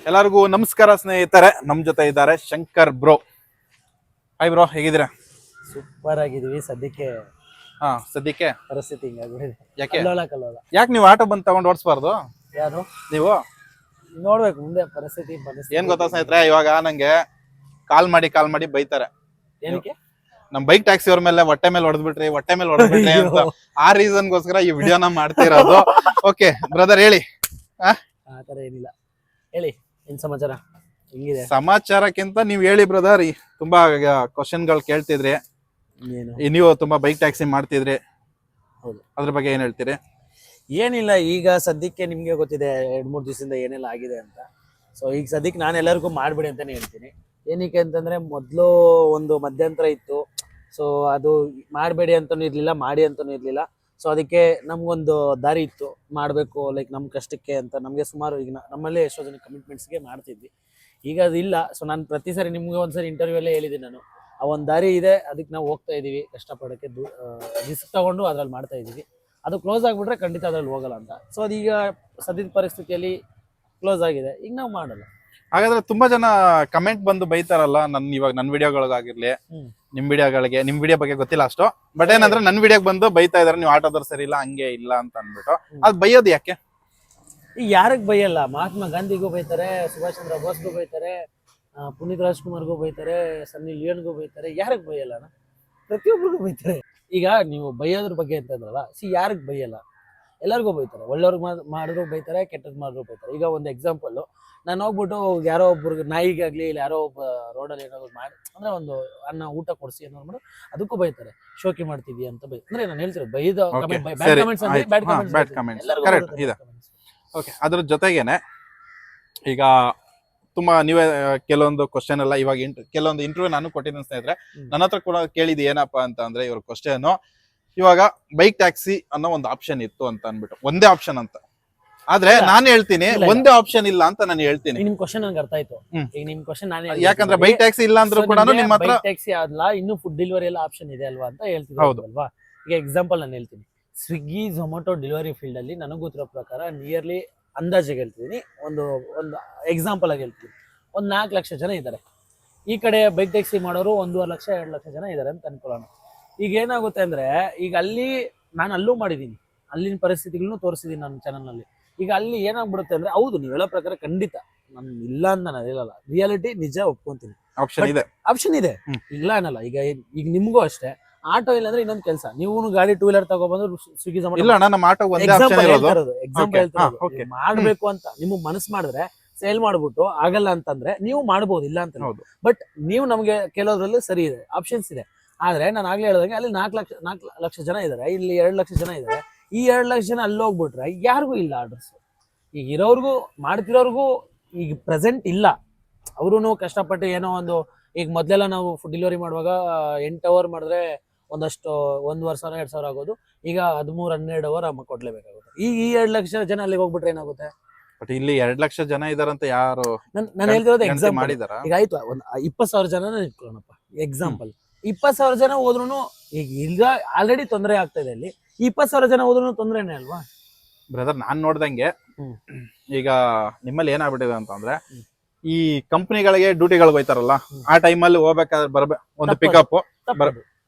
ಎಲ್ಲರಿಗೂ ನಮಸ್ಕಾರ ಸ್ನೇಹಿತರೆ. ನಮ್ ಜೊತೆ ಇದ್ದಾರೆ ಶಂಕರ್ ಬ್ರೋ. ಹಾಯ್ ಬ್ರೋ, ಹೇಗಿದ್ದೀರಾ? ಸೂಪರ್ ಆಗಿದೀವಿ ಸದ್ಯಕ್ಕೆ. ಸದ್ಯಕ್ಕೆ ಪರಿಸ್ಥಿತಿ ಹಿಂಗಾಗ್ಬಿಟ್ಟಿದೆ. ಯಾಕೆ ಕಲ್ಲೋಲ. ಯಾಕೆ ನೀವು ಆಟೋ ಬಂದು ತಗೊಂಡು ಓಡಿಸ್ಬಾರ್ದು? ಯಾರು ನೀವು ನೋಡ್ಬೇಕು ಮುಂದೆ ಪರಿಸ್ಥಿತಿ. ಏನ್ ಗೊತ್ತಾ ಸ್ನೇಹಿತರೆ, ಇವಾಗ ನಂಗೆ ಕಾಲ್ ಮಾಡಿ ಬೈತಾರೆ. ಏನಕ್ಕೆ? ನಮ್ ಬೈಕ್ ಟ್ಯಾಕ್ಸಿ ಅವ್ರ ಮೇಲೆ ಹೊಟ್ಟೆ ಮೇಲೆ ಹೊಡೆದ್ಬಿಟ್ರಿ ಅಂತ. ಆ ರೀಸನ್ಗೋಸ್ಕರ ಈ ವಿಡಿಯೋನ ಮಾಡ್ತಿರೋದು. ಓಕೆ ಬ್ರದರ್, ಹೇಳಿ. ಆತರ ಏನಿಲ್ಲ, ಹೇಳಿ ಏನ್ ಸಮಾಚಾರ, ಹೆಂಗಿದೆ? ಸಮಾಚಾರಕ್ಕಿಂತ ನೀವ್ ಹೇಳಿ ಬ್ರದರ್. ತುಂಬಾ ಕ್ವಶನ್ಗಳು ಕೇಳ್ತಿದ್ರಿ. ನೀವು ತುಂಬಾ ಬೈಕ್ ಟ್ಯಾಕ್ಸಿ ಮಾಡ್ತಿದ್ರಿ. ಹೌದು, ಅದ್ರ ಬಗ್ಗೆ ಏನ್ ಹೇಳ್ತೀರಿ? ಏನಿಲ್ಲ, ಈಗ ಸದ್ಯಕ್ಕೆ ನಿಮ್ಗೆ ಗೊತ್ತಿದೆ 2-3 ದಿವಸದಿಂದ ಏನೆಲ್ಲ ಆಗಿದೆ ಅಂತ. ಸೊ ಈಗ ಸದ್ಯಕ್ಕೆ ನಾನು ಎಲ್ಲರಿಗೂ ಮಾಡ್ಬಿಡಿ ಅಂತಾನೆ ಹೇಳ್ತೀನಿ. ಏನಕ್ಕೆ ಅಂತಂದ್ರೆ ಮೊದಲು ಒಂದು ಮಧ್ಯಂತರ ಇತ್ತು. ಸೊ ಅದು ಮಾಡಬೇಡಿ ಅಂತನೂ ಇರ್ಲಿಲ್ಲ, ಮಾಡಿ ಅಂತನೂ ಇರ್ಲಿಲ್ಲ. ಸೊ ಅದಕ್ಕೆ ನಮ್ಗೊಂದು ದಾರಿ ಇತ್ತು, ಮಾಡಬೇಕು ಲೈಕ್ ನಮ್ಮ ಕಷ್ಟಕ್ಕೆ ಅಂತ. ನಮಗೆ ಸುಮಾರು ಈಗ ನಮ್ಮಲ್ಲೇ ಎಷ್ಟೋ ಜನ ಕಮಿಟ್ಮೆಂಟ್ಸ್ಗೆ ಮಾಡ್ತಿದ್ವಿ. ಈಗ ಅದಿಲ್ಲ. ಸೊ ನಾನು ಪ್ರತಿ ಸಾರಿ ನಿಮ್ಗೆ ಒಂದ್ಸರಿ ಇಂಟರ್ವ್ಯೂ ಅಲ್ಲೇ ಹೇಳಿದ್ದೀನಿ, ನಾನು ಆ ಒಂದು ದಾರಿ ಇದೆ, ಅದಕ್ಕೆ ನಾವು ಹೋಗ್ತಾ ಇದೀವಿ ಕಷ್ಟಪಡೋಕ್ಕೆ. ರಿಸ್ಕ್ ತಗೊಂಡು ಅದ್ರಲ್ಲಿ ಮಾಡ್ತಾ ಇದೀವಿ. ಅದು ಕ್ಲೋಸ್ ಆಗಿಬಿಟ್ರೆ ಖಂಡಿತ ಅದ್ರಲ್ಲಿ ಹೋಗಲ್ಲ ಅಂತ. ಸೊ ಅದೀಗ ಸದ್ಯದ ಪರಿಸ್ಥಿತಿಯಲ್ಲಿ ಕ್ಲೋಸ್ ಆಗಿದೆ, ಈಗ ನಾವು ಮಾಡಲ್ಲ. ಹಾಗಾದ್ರೆ ತುಂಬಾ ಜನ ಕಮೆಂಟ್ ಬಂದು ಬೈತಾರಲ್ಲ, ಇವಾಗ ನನ್ನ ವಿಡಿಯೋಗಳಿಗಾಗಿರ್ಲಿ, ನಿಮ್ ವಿಡಿಯೋ ಬಗ್ಗೆ ಗೊತ್ತಿಲ್ಲ ಅಷ್ಟು, ಬಟ್ ಏನಂದ್ರೆ ನನ್ನ ವಿಡಿಯೋಗೆ ಬಂದು ಬೈತಾ ಇದಾರೆ, ನೀವು ಆಟೋದವ್ರು ಸರಿ ಇಲ್ಲ, ಹಂಗೆ ಇಲ್ಲ ಅಂತ ಅಂದ್ಬಿಟ್ಟು. ಅದ್ ಬೈಯೋದು ಯಾಕೆ? ಈಗ ಯಾರಿಗೆ ಬೈಯಲ್ಲ? ಮಹಾತ್ಮ ಗಾಂಧಿಗೂ ಬೈತಾರೆ, ಸುಭಾಷ್ ಚಂದ್ರ ಬೋಸ್ಗೂ ಬೈತಾರೆ, ಪುನೀತ್ ರಾಜ್ಕುಮಾರ್ಗೂ ಬೈತಾರೆ, ಸನ್ನಿ ಲಿಯೋನ್ಗೂ ಬೈತಾರೆ. ಯಾರಿಗೆ ಬೈಯಲ್ಲ? ಪ್ರತಿಯೊಬ್ಬರಿಗೂ ಬೈತಾರೆ. ಈಗ ನೀವು ಬೈಯೋದ್ರ ಬಗ್ಗೆ ಅಂತಂದ್ರಲ್ಲ, ಯಾರಿಗೆ ಬೈಯಲ್ಲ? ಎಲ್ಲರಿಗೂ ಬೈತಾರೆ. ಒಳ್ಳೆಯವ್ರಿಗೆ ಮಾಡಿದ್ರು ಬೈತಾರೆ, ಕೆಟ್ಟದ್ ಮಾಡಿದ್ರು ಬೈತಾರೆ. ಈಗ ಒಂದು ಎಕ್ಸಾಂಪಲ್, ನಾನು ಹೋಗ್ಬಿಟ್ಟು ಯಾರೋ ಒಬ್ರಿಗೆ ನಾಯಿಗಾಗ್ಲಿ ಇಲ್ಲ ಯಾರೋ ಒಬ್ಬ ರೋಡಲ್ಲಿ ಏನಾದ್ರು ಮಾಡಿ ಅಂದ್ರೆ ಒಂದು ಅನ್ನ ಊಟ ಕೊಡಿಸಿ ಅನ್ನೋ ಮಾಡಿ ಅದಕ್ಕೂ ಬೈತಾರೆ. ಶೋಕಿ ಮಾಡ್ತಿದ್ಯಾ ಅಂತ ಅಂದ್ರೆ ನಾನು ಹೇಳ್ತಿರೋದು ಬೈದ ಬ್ಯಾಡ್ ಕಮೆಂಟ್ಸ್ ಕರೆಕ್ಟ್ ಇದೆ. ಓಕೆ, ಅದ್ರ ಜೊತೆಗೇನೆ ಈಗ ತುಂಬಾ ನೀವೇ ಕೆಲವೊಂದು ಕ್ವಶನ್ ಎಲ್ಲ ಇವಾಗ ಕೆಲವೊಂದು ಇಂಟರ್ವ್ಯೂ ನಾನು ಕೊಟ್ಟಿದ್ದೀನಿ ಸ್ನೇಹಿತರೆ. ನನ್ನ ಹತ್ರ ಕೂಡ ಕೇಳಿದ್ದು ಏನಪ್ಪಾ ಅಂತ ಅಂದ್ರೆ, ಇವ್ರ ಕ್ವಶನ್ ಇವಾಗ ಬೈಕ್ ಟ್ಯಾಕ್ಸಿ ಅನ್ನೋ ಒಂದು ಆಪ್ಷನ್ ಇತ್ತು ಅಂತ ಅನ್ಬಿಟ್ಟು, ಒಂದೇ ಆಪ್ಷನ್ ಅಂತ. ಆದ್ರೆ ನಾನು ಹೇಳ್ತೀನಿ ಒಂದೇ ಆಪ್ಷನ್ ಇಲ್ಲ ಅಂತ ನಾನು ಹೇಳ್ತೀನಿ. ನಿಮ್ ಕ್ವಶನ್ ನಂಗೆ ಅರ್ಥ ಆಯ್ತು. ಈಗ ನಿಮ್ ಕ್ವಶನ್ ನಾನು ಯಾಕಂದ್ರೆ ಬೈಕ್ ಟ್ಯಾಕ್ಸಿ ಇಲ್ಲ ಅಂದ್ರೂ ಕೂಡ ನಿಮ್ಮ ಹತ್ರ ಟ್ಯಾಕ್ಸಿ ಅಲ್ಲ, ಇನ್ನು ಫುಡ್ ಡೆಲಿವರಿ ಎಲ್ಲ ಆಪ್ಷನ್ ಇದೆ ಅಲ್ವಾ ಅಂತ ಹೇಳ್ತಿದ್ರು ಅಲ್ವಾ. ಈಗ ಎಕ್ಸಾಂಪಲ್ ನಾನು ಹೇಳ್ತೀನಿ, ಸ್ವಿಗ್ಗಿ ಝೊಮ್ಯಾಟೊ ಡೆಲಿವರಿ ಫೀಲ್ಡ್ ಅಲ್ಲಿ ನನಗೆ ಗೊತ್ತಿರೋ ಪ್ರಕಾರ ನಿಯರ್ಲಿ ಅಂದಾಜಿಗೆ ಹೇಳ್ತಿದ್ದೀನಿ, ಒಂದು ಎಕ್ಸಾಂಪಲ್ ಆಗಿ ಹೇಳ್ತೀನಿ, ಒಂದು 4 ಲಕ್ಷ ಜನ ಇದ್ದಾರೆ. ಈ ಕಡೆ ಬೈಕ್ ಟ್ಯಾಕ್ಸಿ ಮಾಡೋರು 1.5 ಲಕ್ಷ 2 ಲಕ್ಷ ಜನ ಇದ್ದಾರೆ ಅಂತ ಅನ್ಕೊಳ್ಳೋಣ. ಈಗ ಏನಾಗುತ್ತೆ ಅಂದ್ರೆ, ಈಗ ಅಲ್ಲಿ ನಾನು ಅಲ್ಲೂ ಮಾಡಿದ್ದೀನಿ, ಅಲ್ಲಿನ ಪರಿಸ್ಥಿತಿಗಳನ್ನು ತೋರಿಸಿದೀನಿ ನನ್ನ ಚಾನಲ್ ನಲ್ಲಿ. ಈಗ ಅಲ್ಲಿ ಏನಾಗ್ಬಿಡುತ್ತೆ ಅಂದ್ರೆ, ಹೌದು ನೀವು ಹೇಳೋ ಪ್ರಕಾರ ಖಂಡಿತ ನಾನು ಇಲ್ಲ ಅಂತ ನಾನು ಹೇಳಲ್ಲ, ರಿಯಾಲಿಟಿ ನಿಜ ಒಪ್ಕೊಂತೀನಿ. ಆಪ್ಷನ್ ಇದೆ, ಇಲ್ಲ ಅನ್ನಲ್ಲ. ಈಗ ನಿಮ್ಗೂ ಅಷ್ಟೇ, ಆಟೋ ಇಲ್ಲ ಅಂದ್ರೆ ಇನ್ನೊಂದು ಕೆಲಸ, ನೀವು ಗಾಡಿ 2 ವೀಲರ್ ತಗೊಬಂದು ಸ್ವಿಗ್ಗಿ ಎಕ್ಸಾಂಪಲ್ ಮಾಡ್ಬೇಕು ಅಂತ ನಿಮ್ಗೆ ಮನಸ್ಸು ಮಾಡಿದ್ರೆ ಸೇಲ್ ಮಾಡ್ಬಿಟ್ಟು ಆಗಲ್ಲ ಅಂತಂದ್ರೆ ನೀವು ಮಾಡ್ಬೋದು, ಇಲ್ಲ ಅಂತ. ಬಟ್ ನೀವು ನಮ್ಗೆ ಕೆಲವರಲ್ಲಿ ಸರಿ ಇದೆ, ಆಪ್ಷನ್ಸ್ ಇದೆ. ಆದ್ರೆ ನಾನು ಆಗ್ಲೇ ಹೇಳಿದಂಗೆ ಅಲ್ಲಿ 4 ಲಕ್ಷ ಜನ ಇದಾರೆ, ಇಲ್ಲಿ 2 ಲಕ್ಷ ಜನ ಇದಾರೆ. ಈ 2 ಲಕ್ಷ ಜನ ಅಲ್ಲಿ ಹೋಗ್ಬಿಟ್ರೆ ಯಾರಿಗೂ ಇಲ್ಲ ಆರ್ಡರ್ಸ್. ಈಗ ಇರೋರ್ಗು ಮಾಡ್ತಿರೋರ್ಗು ಈಗ ಪ್ರೆಸೆಂಟ್ ಇಲ್ಲ. ಅವ್ರು ಕಷ್ಟಪಟ್ಟು ಏನೋ ಒಂದು, ಈಗ ಮೊದ್ಲೆಲ್ಲ ನಾವು ಫುಡ್ ಡೆಲಿವರಿ ಮಾಡುವಾಗ 8 ಅವರ್ ಮಾಡಿದ್ರೆ ಒಂದಷ್ಟು 1,500 2,000 ಆಗೋದು. ಈಗ 13-12 ಅವರ್ ಕೊಡ್ಲೇಬೇಕಾಗುತ್ತೆ. ಈಗ ಈ 2 ಲಕ್ಷ ಜನ ಅಲ್ಲಿಗೆ ಹೋಗ್ಬಿಟ್ರೆ ಏನಾಗುತ್ತೆ? ಬಟ್ ಇಲ್ಲಿ 2 ಲಕ್ಷ ಜನ ಇದಾರಂತ ಯಾರು ನಾನು ಹೇಳ್ತಿರೋದು ಎಕ್ಸಾಂಪಲ್ ಮಾಡಿದಾರ. ಈಗ ಆಯ್ತು, ಒಂದು 20,000 ಜನ ಇಟ್ಕೊಳ್ಳೋಣಪ್ಪ ಎಕ್ಸಾಂಪಲ್. 20,000 ಜನ ಹೋದ್ರು ಈಗ ಆಲ್ರೆಡಿ ತೊಂದರೆ ಆಗ್ತಾ ಇದೆ. ಅಲ್ಲಿ 20,000 ಜನ ಹೋದ್ರು ತೊಂದರೆನೇ ಅಲ್ವಾ ಬ್ರದರ್? ನಾನ್ ನೋಡ್ದಂಗೆ ಈಗ ನಿಮ್ಮಲ್ಲಿ ಏನಾಗ್ಬಿಟ್ಟಿದೆ ಅಂತಂದ್ರೆ, ಈ ಕಂಪನಿಗಳಿಗೆ ಡ್ಯೂಟಿಗಳು ಹೋಯ್ತಾರಲ್ಲ, ಆ ಟೈಮಲ್ಲಿ ಹೋಗ್ಬೇಕಾದ್ರೆ ಒಂದು ಪಿಕಪ್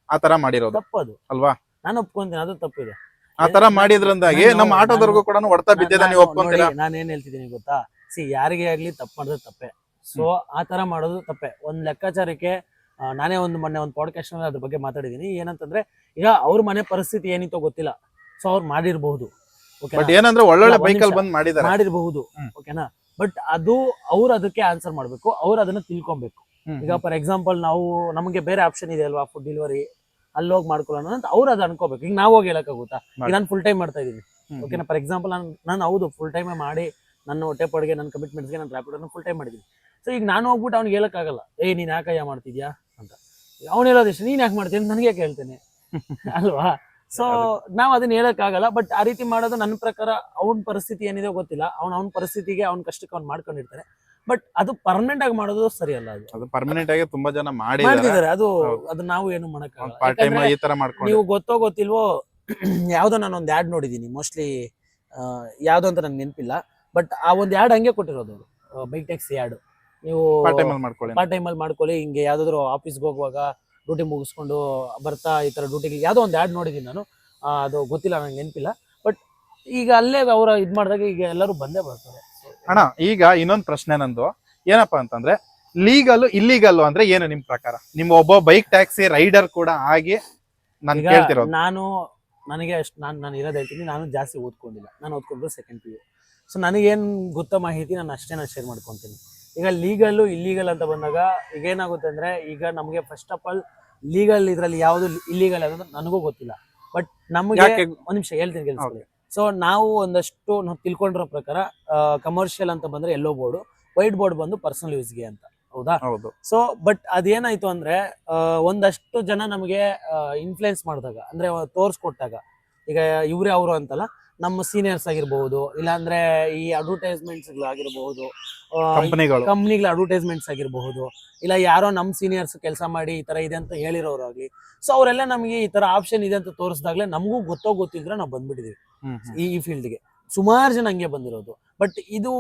ಆ ತರ ಮಾಡಿರೋದು ತಪ್ಪದು ಅಲ್ವಾ? ನಾನು ಒಪ್ಕೊಂತೀನಿ, ಅದು ತಪ್ಪಿದೆ. ಆ ತರ ಮಾಡಿದ್ರಿಂದಾಗಿ ನಮ್ಮ ಆಟೋದವ್ರಿಗೂ ಕೂಡ ಹೊಡ್ತಾ ಬಿದ್ದಿದೆ. ನೀವು ಒಪ್ಕೊಂತೀರಾ? ನಾನು ಏನ್ ಹೇಳ್ತಿದ್ದೀನಿ ಗೊತ್ತಾ, ಯಾರಿಗೆ ಆಗ್ಲಿ ತಪ್ಪು ಮಾಡಿದ್ರೆ ತಪ್ಪೆ. ಸೊ ಆ ತರ ಮಾಡೋದು ತಪ್ಪೆ. ಒಂದ್ ಲೆಕ್ಕಾಚಾರಕ್ಕೆ ನಾನೇ ಮೊನ್ನೆ ಒಂದು ಪಾಡ್ಕಾಸ್ಟ್ ಅದ್ರ ಬಗ್ಗೆ ಮಾತಾಡಿದೀನಿ. ಏನಂತಂದ್ರೆ, ಈಗ ಅವ್ರ ಮನೆ ಪರಿಸ್ಥಿತಿ ಏನಿತ್ತೋ ಗೊತ್ತಿಲ್ಲ, ಸೊ ಅವ್ರು ಮಾಡಿರ್ಬಹುದು, ಏನಂದ್ರೆ ಒಳ್ಳೊಳ್ಳೆ ಬೈಕಲ್ಲಿ ಬಂದ್ ಮಾಡಿರ್ಬಹುದು, ಓಕೆನಾ. ಬಟ್ ಅದು ಅವ್ರು ಅದಕ್ಕೆ ಆನ್ಸರ್ ಮಾಡ್ಬೇಕು, ಅವ್ರು ಅದನ್ನ ತಿಳ್ಕೊಬೇಕು. ಈಗ ಫಾರ್ ಎಕ್ಸಾಂಪಲ್ ನಮಗೆ ಬೇರೆ ಆಪ್ಷನ್ ಇದೆ ಅಲ್ವಾ, ಫುಡ್ ಡೆಲಿವರಿ, ಅಲ್ಲಿ ಹೋಗಿ ಮಾಡ್ಕೊಳ್ಳೋಣ ಅಂತ ಅವ್ರು ಅದು ಅನ್ಕೋಬೇಕು. ಈಗ ನಾವು ಹೋಗಿ ಹೇಳಕ್ಕಾಗುತ್ತಾ? ಈಗ ನಾನು ಫುಲ್ ಟೈಮ್ ಮಾಡ್ತಾ ಇದೀನಿ, ಓಕೆನಾ. ಫಾರ್ ಎಕ್ಸಾಂಪಲ್ ನಾನು ಹೌದು ಫುಲ್ ಟೈಮ್ ಮಾಡಿ ನನ್ನ ಹೊಟ್ಟೆ ಪಡಿಗೆ, ನನ್ನ ಕಮಿಟ್ಮೆಂಟ್ಸ್ಗೆ ನಾನು ರ್ಯಾಪಿಡ್ ಫುಲ್ ಟೈಮ್ ಮಾಡಿದ್ದೀನಿ. ಸೊ ಈಗ ನಾನು ಹೋಗ್ಬಿಟ್ಟು ಅವ್ನಿಗೆ ಹೇಳಕ್ಕಾಗಲ್ಲ, ನೀನ್ ಯಾಕಯ್ಯ ಮಾಡ್ತಿದ್ಯಾ ಅಂತ. ಅವ್ನು ಹೇಳೋದಿಷ್ಟು, ನೀನ್ ಯಾಕೆ ಮಾಡ್ತೀನಿ ನನಗೆ ಯಾಕೆ ಹೇಳ್ತೇನೆ ಅಲ್ವಾ? ಸೊ ನಾವ್ ಅದನ್ನ ಹೇಳಕ್ಕಾಗಲ್ಲ. ಬಟ್ ಆ ರೀತಿ ಮಾಡೋದು ನನ್ನ ಪ್ರಕಾರ ಅವ್ನ ಪರಿಸ್ಥಿತಿ ಏನಿದೆ ಗೊತ್ತಿಲ್ಲ, ಅವ್ನ ಪರಿಸ್ಥಿತಿಗೆ ಅವ್ನ ಕಷ್ಟಕ್ಕೆ ಅವ್ನು ಮಾಡ್ಕೊಂಡಿರ್ತಾರೆ. ಬಟ್ ಅದು ಪರ್ಮನೆಂಟ್ ಆಗಿ ಮಾಡೋದು ಸರಿ ಅಲ್ಲ. ಅದು ಪರ್ಮನೆಂಟ್ ಆಗಿ ತುಂಬಾ ಜನ ಮಾಡಿದ್ದಾರೆ. ಅದು ನಾವು ಏನು ಮಾಡಕ್ಕಾಗಲ್ಲ. ನೀವು ಗೊತ್ತೋ ಗೊತ್ತಿಲ್ವೋ, ಯಾವ್ದೋ ನಾನು ಒಂದು ಆಡ್ ನೋಡಿದೀನಿ, ಮೋಸ್ಟ್ಲಿ ಯಾವ್ದು ಅಂತ ನಂಗೆ ನೆನಪಿಲ್ಲ. ಬಟ್ ಆ ಒಂದು ಆಡ್ ಹಂಗೆ ಕೊಟ್ಟಿರೋದು. ಬೈಕ್ ಟ್ಯಾಕ್ಸಿ ಆ್ಯಡ್ ನೀವು ಪಾರ್ಟ್ ಟೈಮ್ ಅಲ್ಲಿ ಮಾಡ್ಕೊಳ್ಳಿ. ಪಾರ್ಟ್ ಟೈಮಲ್ಲಿ ಮಾಡ್ಕೊಳ್ಳಿ, ಹಿಂಗೆ ಯಾವುದಾದ್ರು ಆಫೀಸ್ಗೆ ಹೋಗುವಾಗ ಡ್ಯೂಟಿ ಮುಗಿಸ್ಕೊಂಡು ಬರ್ತಾ ಈ ಥರ ಡ್ಯೂಟಿಗೆ ಯಾವುದೋ ಒಂದು ಆ್ಯಡ್ ನೋಡಿದ್ದೀನಿ ನಾನು, ಅದು ಗೊತ್ತಿಲ್ಲ ನಂಗೆ ನೆನಪಿಲ್ಲ. ಬಟ್ ಈಗ ಅಲ್ಲೇ ಅವರ ಇದು ಮಾಡಿದಾಗ ಈಗ ಎಲ್ಲರೂ ಬಂದೇ ಬರ್ತಾರೆ. ಅಣ್ಣ ಈಗ ಇನ್ನೊಂದು ಪ್ರಶ್ನೆ ನಂದು ಏನಪ್ಪಾ ಅಂತಂದ್ರೆ, ಲೀಗಲ್ ಇಲ್ಲಿಗಲ್ ಅಂದ್ರೆ ಏನು ನಿಮ್ ಪ್ರಕಾರ? ನಿಮ್ಮ ಒಬ್ಬ ಬೈಕ್ ಟ್ಯಾಕ್ಸಿ ರೈಡರ್ ಕೂಡ ಆಗಿ ನಾನು ಈಗ ಕೇಳ್ತಿರೋದು. ನನಗೆ ಅಷ್ಟು ನಾನು ಇರೋದು ಹೇಳ್ತೀನಿ, ನಾನು ಜಾಸ್ತಿ ಓದ್ಕೊಂಡಿಲ್ಲ, ನಾನು ಓದ್ಕೊಂಡು ಸೆಕೆಂಡ್ PU. ಸೊ ನನಗೇನು ಗೊತ್ತ ಮಾಹಿತಿ ನಾನು ಶೇರ್ ಮಾಡ್ಕೊತೀನಿ. ಈಗ ಲೀಗಲ್ಲು ಇಲ್ಲೀಗಲ್ ಅಂತ ಬಂದಾಗ ಈಗ ಏನಾಗುತ್ತೆ ಅಂದರೆ, ಈಗ ನಮಗೆ ಫಸ್ಟ್ ಆಫ್ ಆಲ್ ಲೀಗಲ್ ಇದರಲ್ಲಿ ಯಾವುದು ಇಲ್ಲೀಗಲ್ ಅನ್ನೋದು ನನಗೂ ಗೊತ್ತಿಲ್ಲ. ಬಟ್ ನಮಗೆ ಒಂದು ನಿಮಿಷ ಹೇಳ್ತೀನಿ ಕೇಳಿಸ್ಕೊಳ್ಳಿ. ಸೊ ನಾವು ಒಂದಷ್ಟು ನಾವು ತಿಳ್ಕೊಂಡಿರೋ ಪ್ರಕಾರ ಕಮರ್ಷಿಯಲ್ ಅಂತ ಬಂದರೆ ಯೆಲ್ಲೋ ಬೋರ್ಡು, ವೈಟ್ ಬೋರ್ಡ್ ಬಂದು ಪರ್ಸನಲ್ ಯೂಸ್ಗೆ ಅಂತ, ಹೌದಾ? ಹೌದು. ಸೊ ಬಟ್ ಅದೇನಾಯ್ತು ಅಂದ್ರೆ ಒಂದಷ್ಟು ಜನ ನಮಗೆ ಇನ್ಫ್ಲುಯೆನ್ಸ್ ಮಾಡಿದಾಗ, ಅಂದ್ರೆ ತೋರಿಸ್ಕೊಟ್ಟಾಗ, ಈಗ ಇವ್ರೇ ಅವರು ಅಂತಲ್ಲ, ನಮ್ಮ ಸೀನಿಯರ್ಸ್ ಆಗಿರ್ಬಹುದು, ಇಲ್ಲಾಂದ್ರೆ ಈ ಅಡ್ವರ್ಟೈಸ್ಮೆಂಟ್ಸ್ ಆಗಿರಬಹುದು, ಕಂಪ್ನಿಗಳ ಅಡ್ವರ್ಟೈಸ್ಮೆಂಟ್ಸ್ ಆಗಿರಬಹುದು, ಇಲ್ಲ ಯಾರೋ ನಮ್ಮ ಸೀನಿಯರ್ಸ್ ಕೆಲಸ ಮಾಡಿ ಈ ತರ ಇದೆ ಅಂತ ಹೇಳಿರೋರಾಗ್ಲಿ, ಸೊ ಅವರೆಲ್ಲ ನಮಗೆ ಈ ತರ ಆಪ್ಷನ್ ಇದೆ ಅಂತ ತೋರಿಸಿದಾಗ್ಲೇ ನಮಗೂ ಗೊತ್ತಿದ್ರೆ ನಾವು ಬಂದ್ಬಿಟ್ಟಿದೀವಿ ಈ ಫೀಲ್ಡ್ಗೆ. ಸುಮಾರು ಜನ ಹಂಗೆ ಬಂದಿರೋದು. ಬಟ್ ಇದು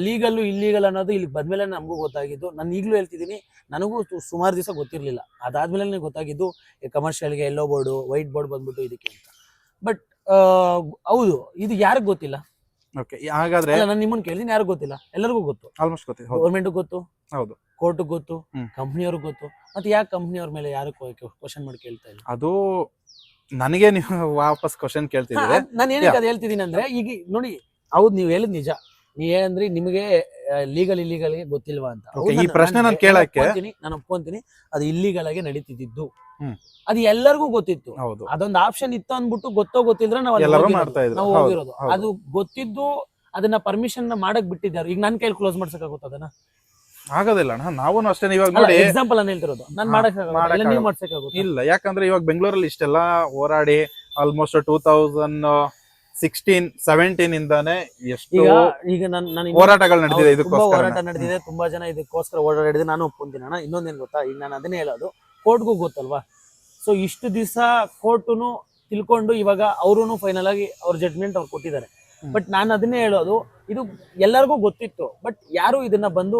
ಲೀಗಲ್ಲು ಇಲ್ಲೀಗಲ್ ಅನ್ನೋದು ಇಲ್ಲಿ ಬಂದ್ಮೇಲೆ ನಮಗೂ ಗೊತ್ತಾಗಿದ್ದು. ನಾನು ಈಗಲೂ ಹೇಳ್ತಿದ್ದೀನಿ, ನನಗೂ ಸುಮಾರು ದಿವಸ ಗೊತ್ತಿರಲಿಲ್ಲ, ಅದಾದ್ಮೇಲೆ ನನಗೆ ಗೊತ್ತಾಗಿದ್ದು ಕಮರ್ಷಿಯಲ್ಗೆ ಯೆಲ್ಲೋ ಬೋರ್ಡು ವೈಟ್ ಬೋರ್ಡ್ ಬಂದ್ಬಿಟ್ಟು ಇದಕ್ಕೆ ಅಂತ. ಬಟ್ ಹೌದು, ಇದು ಯಾರಿಗೂ ಗೊತ್ತಿಲ್ಲ. ಹಾಗಾದ್ರೆ ನಾನು ನಿಮ್ಮನ್ನ ಕೇಳಿದೀನಿ, ಯಾರಿಗೂ ಗೊತ್ತಿಲ್ಲ, ಎಲ್ಲರಿಗೂ ಗೊತ್ತು. ಆಲ್ಮೋಸ್ಟ್ ಗೊತ್ತಿದೆ. ಗೌರ್ಮೆಂಟ್ ಗೊತ್ತು, ಹೌದು, ಕೋರ್ಟ್ ಗೊತ್ತು, ಕಂಪ್ನಿಯವ್ರಿಗೆ ಗೊತ್ತು. ಮತ್ತೆ ಯಾಕೆ ಕಂಪ್ನಿಯವ್ರ ಮೇಲೆ ಯಾರು ಕ್ವಶನ್ ಮಾಡಿ ಕೇಳ್ತಾ ಇಲ್ಲ? ಅದು ನನಗೆ ನೀವು ವಾಪಸ್ ಕ್ವಶನ್ ಕೇಳ್ತಿದ್ದೀರಿ. ನಾನು ಏನಕ್ಕೆ ಅದು ಹೇಳ್ತಿದ್ದೀನಿ ಅಂದ್ರೆ, ಈಗ ನೋಡಿ, ಹೌದು ನೀವು ಹೇಳಿದ್ ನಿಜ. ನೀವೇನಂದ್ರಿ ನಿಮಗೆ ಲೀಗಲ್ ಇಲ್ಲಿಗಲ್ ಗೊತ್ತಿಲ್ವಾ ಅಂತ. ಈ ಪ್ರಶ್ನೆ ನಾನು ಕೇಳಕ್ಕೆ ನಾನು ಒಪ್ಕೊಂತೀನಿ, ಅದು ಇಲ್ಲಿಗಲ್ ಆಗಿ ನಡೀತಿದ್ದು, ಅದು ಎಲ್ಲರಿಗೂ ಗೊತ್ತಿತ್ತು. ಅದೊಂದು ಆಪ್ಷನ್ ಇತ್ತು ಅಂದ್ಬಿಟ್ಟು ಗೊತ್ತಿದ್ರೆ ನಾವು ಹೋಗಿರೋದು. ಅದು ಗೊತ್ತಿದ್ದು ಅದನ್ನ ಪರ್ಮಿಷನ್ ಮಾಡಕ್ ಬಿಟ್ಟಿದ್ದಾರೆ. ಈಗ ನನ್ನ ಕೈಲಿ ಕ್ಲೋಸ್ ಮಾಡ್ಸಕ್ಕಾಗುತ್ತೆ ಅದನ್ನ? ಆಗೋದಿಲ್ಲ ಅಣ್ಣ. ನಾವು ಅಷ್ಟೇ. ಇವಾಗ ನೋಡಿ ಎಕ್ಸಾಂಪಲ್ ನಾನು ಹೇಳ್ತಿರೋದು, ನಾನು ಮಾಡಕ್ಕಾಗುತ್ತೆ ಇಲ್ಲ. ಯಾಕಂದ್ರೆ ಇವಾಗ ಬೆಂಗಳೂರಲ್ಲಿ ಇಷ್ಟೆಲ್ಲ ಹೋರಾಡಿ ಆಲ್ಮೋಸ್ಟ್ 2016-17 ಇಂದಾನೆ ಎಷ್ಟು ಈಗ ಹೋರಾಟಗಳು ನಡೆದಿದೆ. ಇದಕ್ಕೋಸ್ಕರ ಹೋರಾಟ ನಡೆದಿದೆ, ತುಂಬಾ ಜನ ಇದಕ್ಕೋಸ್ಕರ ಓಡಾಡಿದೆ. ನಾನು ಒಪ್ಕೊಂತೀನಿ ಅಣ್ಣ. ಇನ್ನೊಂದೇನ್ ಗೊತ್ತಾ, ಈಗ ನಾನು ಅದನ್ನೇ ಹೇಳೋದು, ಕೋರ್ಟ್ಗೂ ಗೊತ್ತಲ್ವಾ. ಸೊ ಇಷ್ಟು ದಿವಸ ಕೋರ್ಟುನು ತಿಳ್ಕೊಂಡು ಇವಾಗ ಅವರು ಫೈನಲ್ ಆಗಿ ಅವ್ರ ಜಡ್ಜ್ಮೆಂಟ್ ಅವ್ರು ಕೊಟ್ಟಿದ್ದಾರೆ. ಬಟ್ ನಾನು ಅದನ್ನೇ ಹೇಳೋದು, ಇದು ಎಲ್ಲರಿಗೂ ಗೊತ್ತಿತ್ತು, ಬಟ್ ಯಾರು ಇದನ್ನ ಬಂದು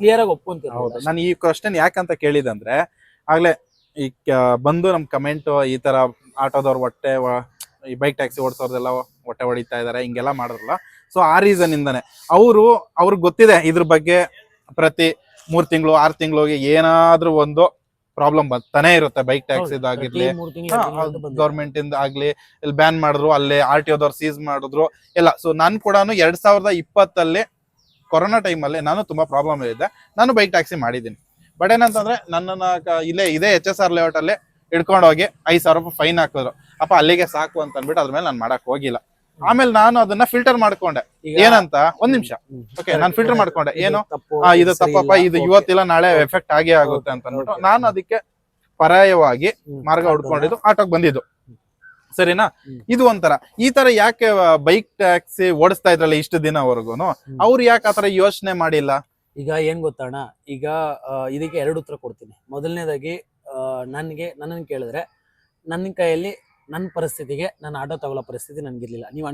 ಕ್ಲಿಯರ್ ಆಗಿ ಒಪ್ಕೊಂತೀರ. ನಾನು ಈ ಕ್ವಶನ್ ಯಾಕಂತ ಕೇಳಿದಂದ್ರೆ, ಆಗ್ಲೇ ಈ ಬಂದು ನಮ್ ಕಮೆಂಟ್ ಈ ತರ ಆಟೋದವ್ರು ಈ ಬೈಕ್ ಟ್ಯಾಕ್ಸಿ ಓಡಿಸೋರ್ದೆಲ್ಲ ಹೊಟ್ಟೆ ಹೊಡಿತಾ ಇದಾರೆ, ಹಿಂಗೆಲ್ಲ ಮಾಡಿದ್ರಲ್ಲ. ಸೊ ಆ ರೀಸನ್ ಇಂದಾನೆ ಅವ್ರಿಗೆ ಗೊತ್ತಿದೆ ಇದ್ರ ಬಗ್ಗೆ. ಪ್ರತಿ 3 ತಿಂಗಳು 6 ತಿಂಗಳಿಗೆ ಏನಾದ್ರೂ ಒಂದು ಪ್ರಾಬ್ಲಮ್ ಬರ್ತಾನೆ ಇರುತ್ತೆ. ಬೈಕ್ ಟ್ಯಾಕ್ಸಿ ಆಗಿರ್ಲಿ, ಗೌರ್ಮೆಂಟ್ ಇಂದ ಆಗ್ಲಿ, ಇಲ್ಲಿ ಬ್ಯಾನ್ ಮಾಡಿದ್ರು, ಅಲ್ಲೇ RTOದವ್ರು ಸೀಸ್ ಮಾಡಿದ್ರು ಎಲ್ಲ. ಸೊ ನಾನು ಕೂಡ 2020 ಕೊರೋನಾ ಟೈಮಲ್ಲಿ ನಾನು ತುಂಬಾ ಪ್ರಾಬ್ಲಮ್ ಇದ್ದೆ. ನಾನು ಬೈಕ್ ಟ್ಯಾಕ್ಸಿ ಮಾಡಿದ್ದೀನಿ. ಬಟ್ ಏನಂತಂದ್ರೆ, ನನ್ನನ್ನ ಇದೇ HSR ಲೇಔಟ್ ಅಲ್ಲಿ ಹಿಡ್ಕೊಂಡು ಹೋಗಿ 5,000 ರೂಪಾಯಿ ಫೈನ್ ಹಾಕಿದ್ರು. ಅಪ್ಪ ಅಲ್ಲಿಗೆ ಸಾಕು ಅಂತ ಅಂದ್ಬಿಟ್ಟು ಅದ್ರ ಮೇಲೆ ನಾನು ಮಾಡಕ್ ಹೋಗಿಲ್ಲ. ಆಮೇಲೆ ನಾನು ಅದನ್ನ ಫಿಲ್ಟರ್ ಮಾಡ್ಕೊಂಡೆ. ಏನಂತ ಒಂದ್ ನಿಮಿಷ, ಓಕೆ, ನಾನು ಫಿಲ್ಟರ್ ಮಾಡ್ಕೊಂಡೆ. ಏನು ಇದು ತಪ್ಪಪ್ಪ, ಇದು ಇವತ್ತಿಲ್ಲ ನಾಳೆ ಎಫೆಕ್ಟ್ ಆಗೇ ಆಗುತ್ತೆ ಅಂತ ಅಂದ್ಬಿಟ್ಟು ನಾನು ಅದಕ್ಕೆ ಪರ್ಯಾಯವಾಗಿ ಮಾರ್ಗ ಹುಡ್ಕೊಂಡಿದ್ದು ಆಟೋಕ್ ಬಂದಿದ್ದು. ಸರಿನಾ? ಇದು ಒಂಥರ ಈ ತರ ಯಾಕೆ ಬೈಕ್ ಟ್ಯಾಕ್ಸಿ ಓಡಿಸ್ತಾ ಇದ್ರಲ್ಲ ಇಷ್ಟು ದಿನವರೆಗೂನು, ಅವ್ರು ಯಾಕೆ ಆತರ ಯೋಚನೆ ಮಾಡಿಲ್ಲ? ಈಗ ಏನ್ ಗೊತ್ತಣ್ಣ, ಈಗ ಇದಕ್ಕೆ 2 ಉತ್ತರ ಕೊಡ್ತೀನಿ. ಮೊದಲನೇದಾಗಿ, ನನ್ನನ್ನು ಕೇಳಿದ್ರೆ, ನನ್ನ ಕೈಯಲ್ಲಿ ನನ್ನ ಪರಿಸ್ಥಿತಿಗೆ ನಾನು ಆಟೋ ತಗೊಳ್ಳೋ ಪರಿಸ್ಥಿತಿ ನನ್ಗಿರ್ಲಿಲ್ಲ. ನೀವು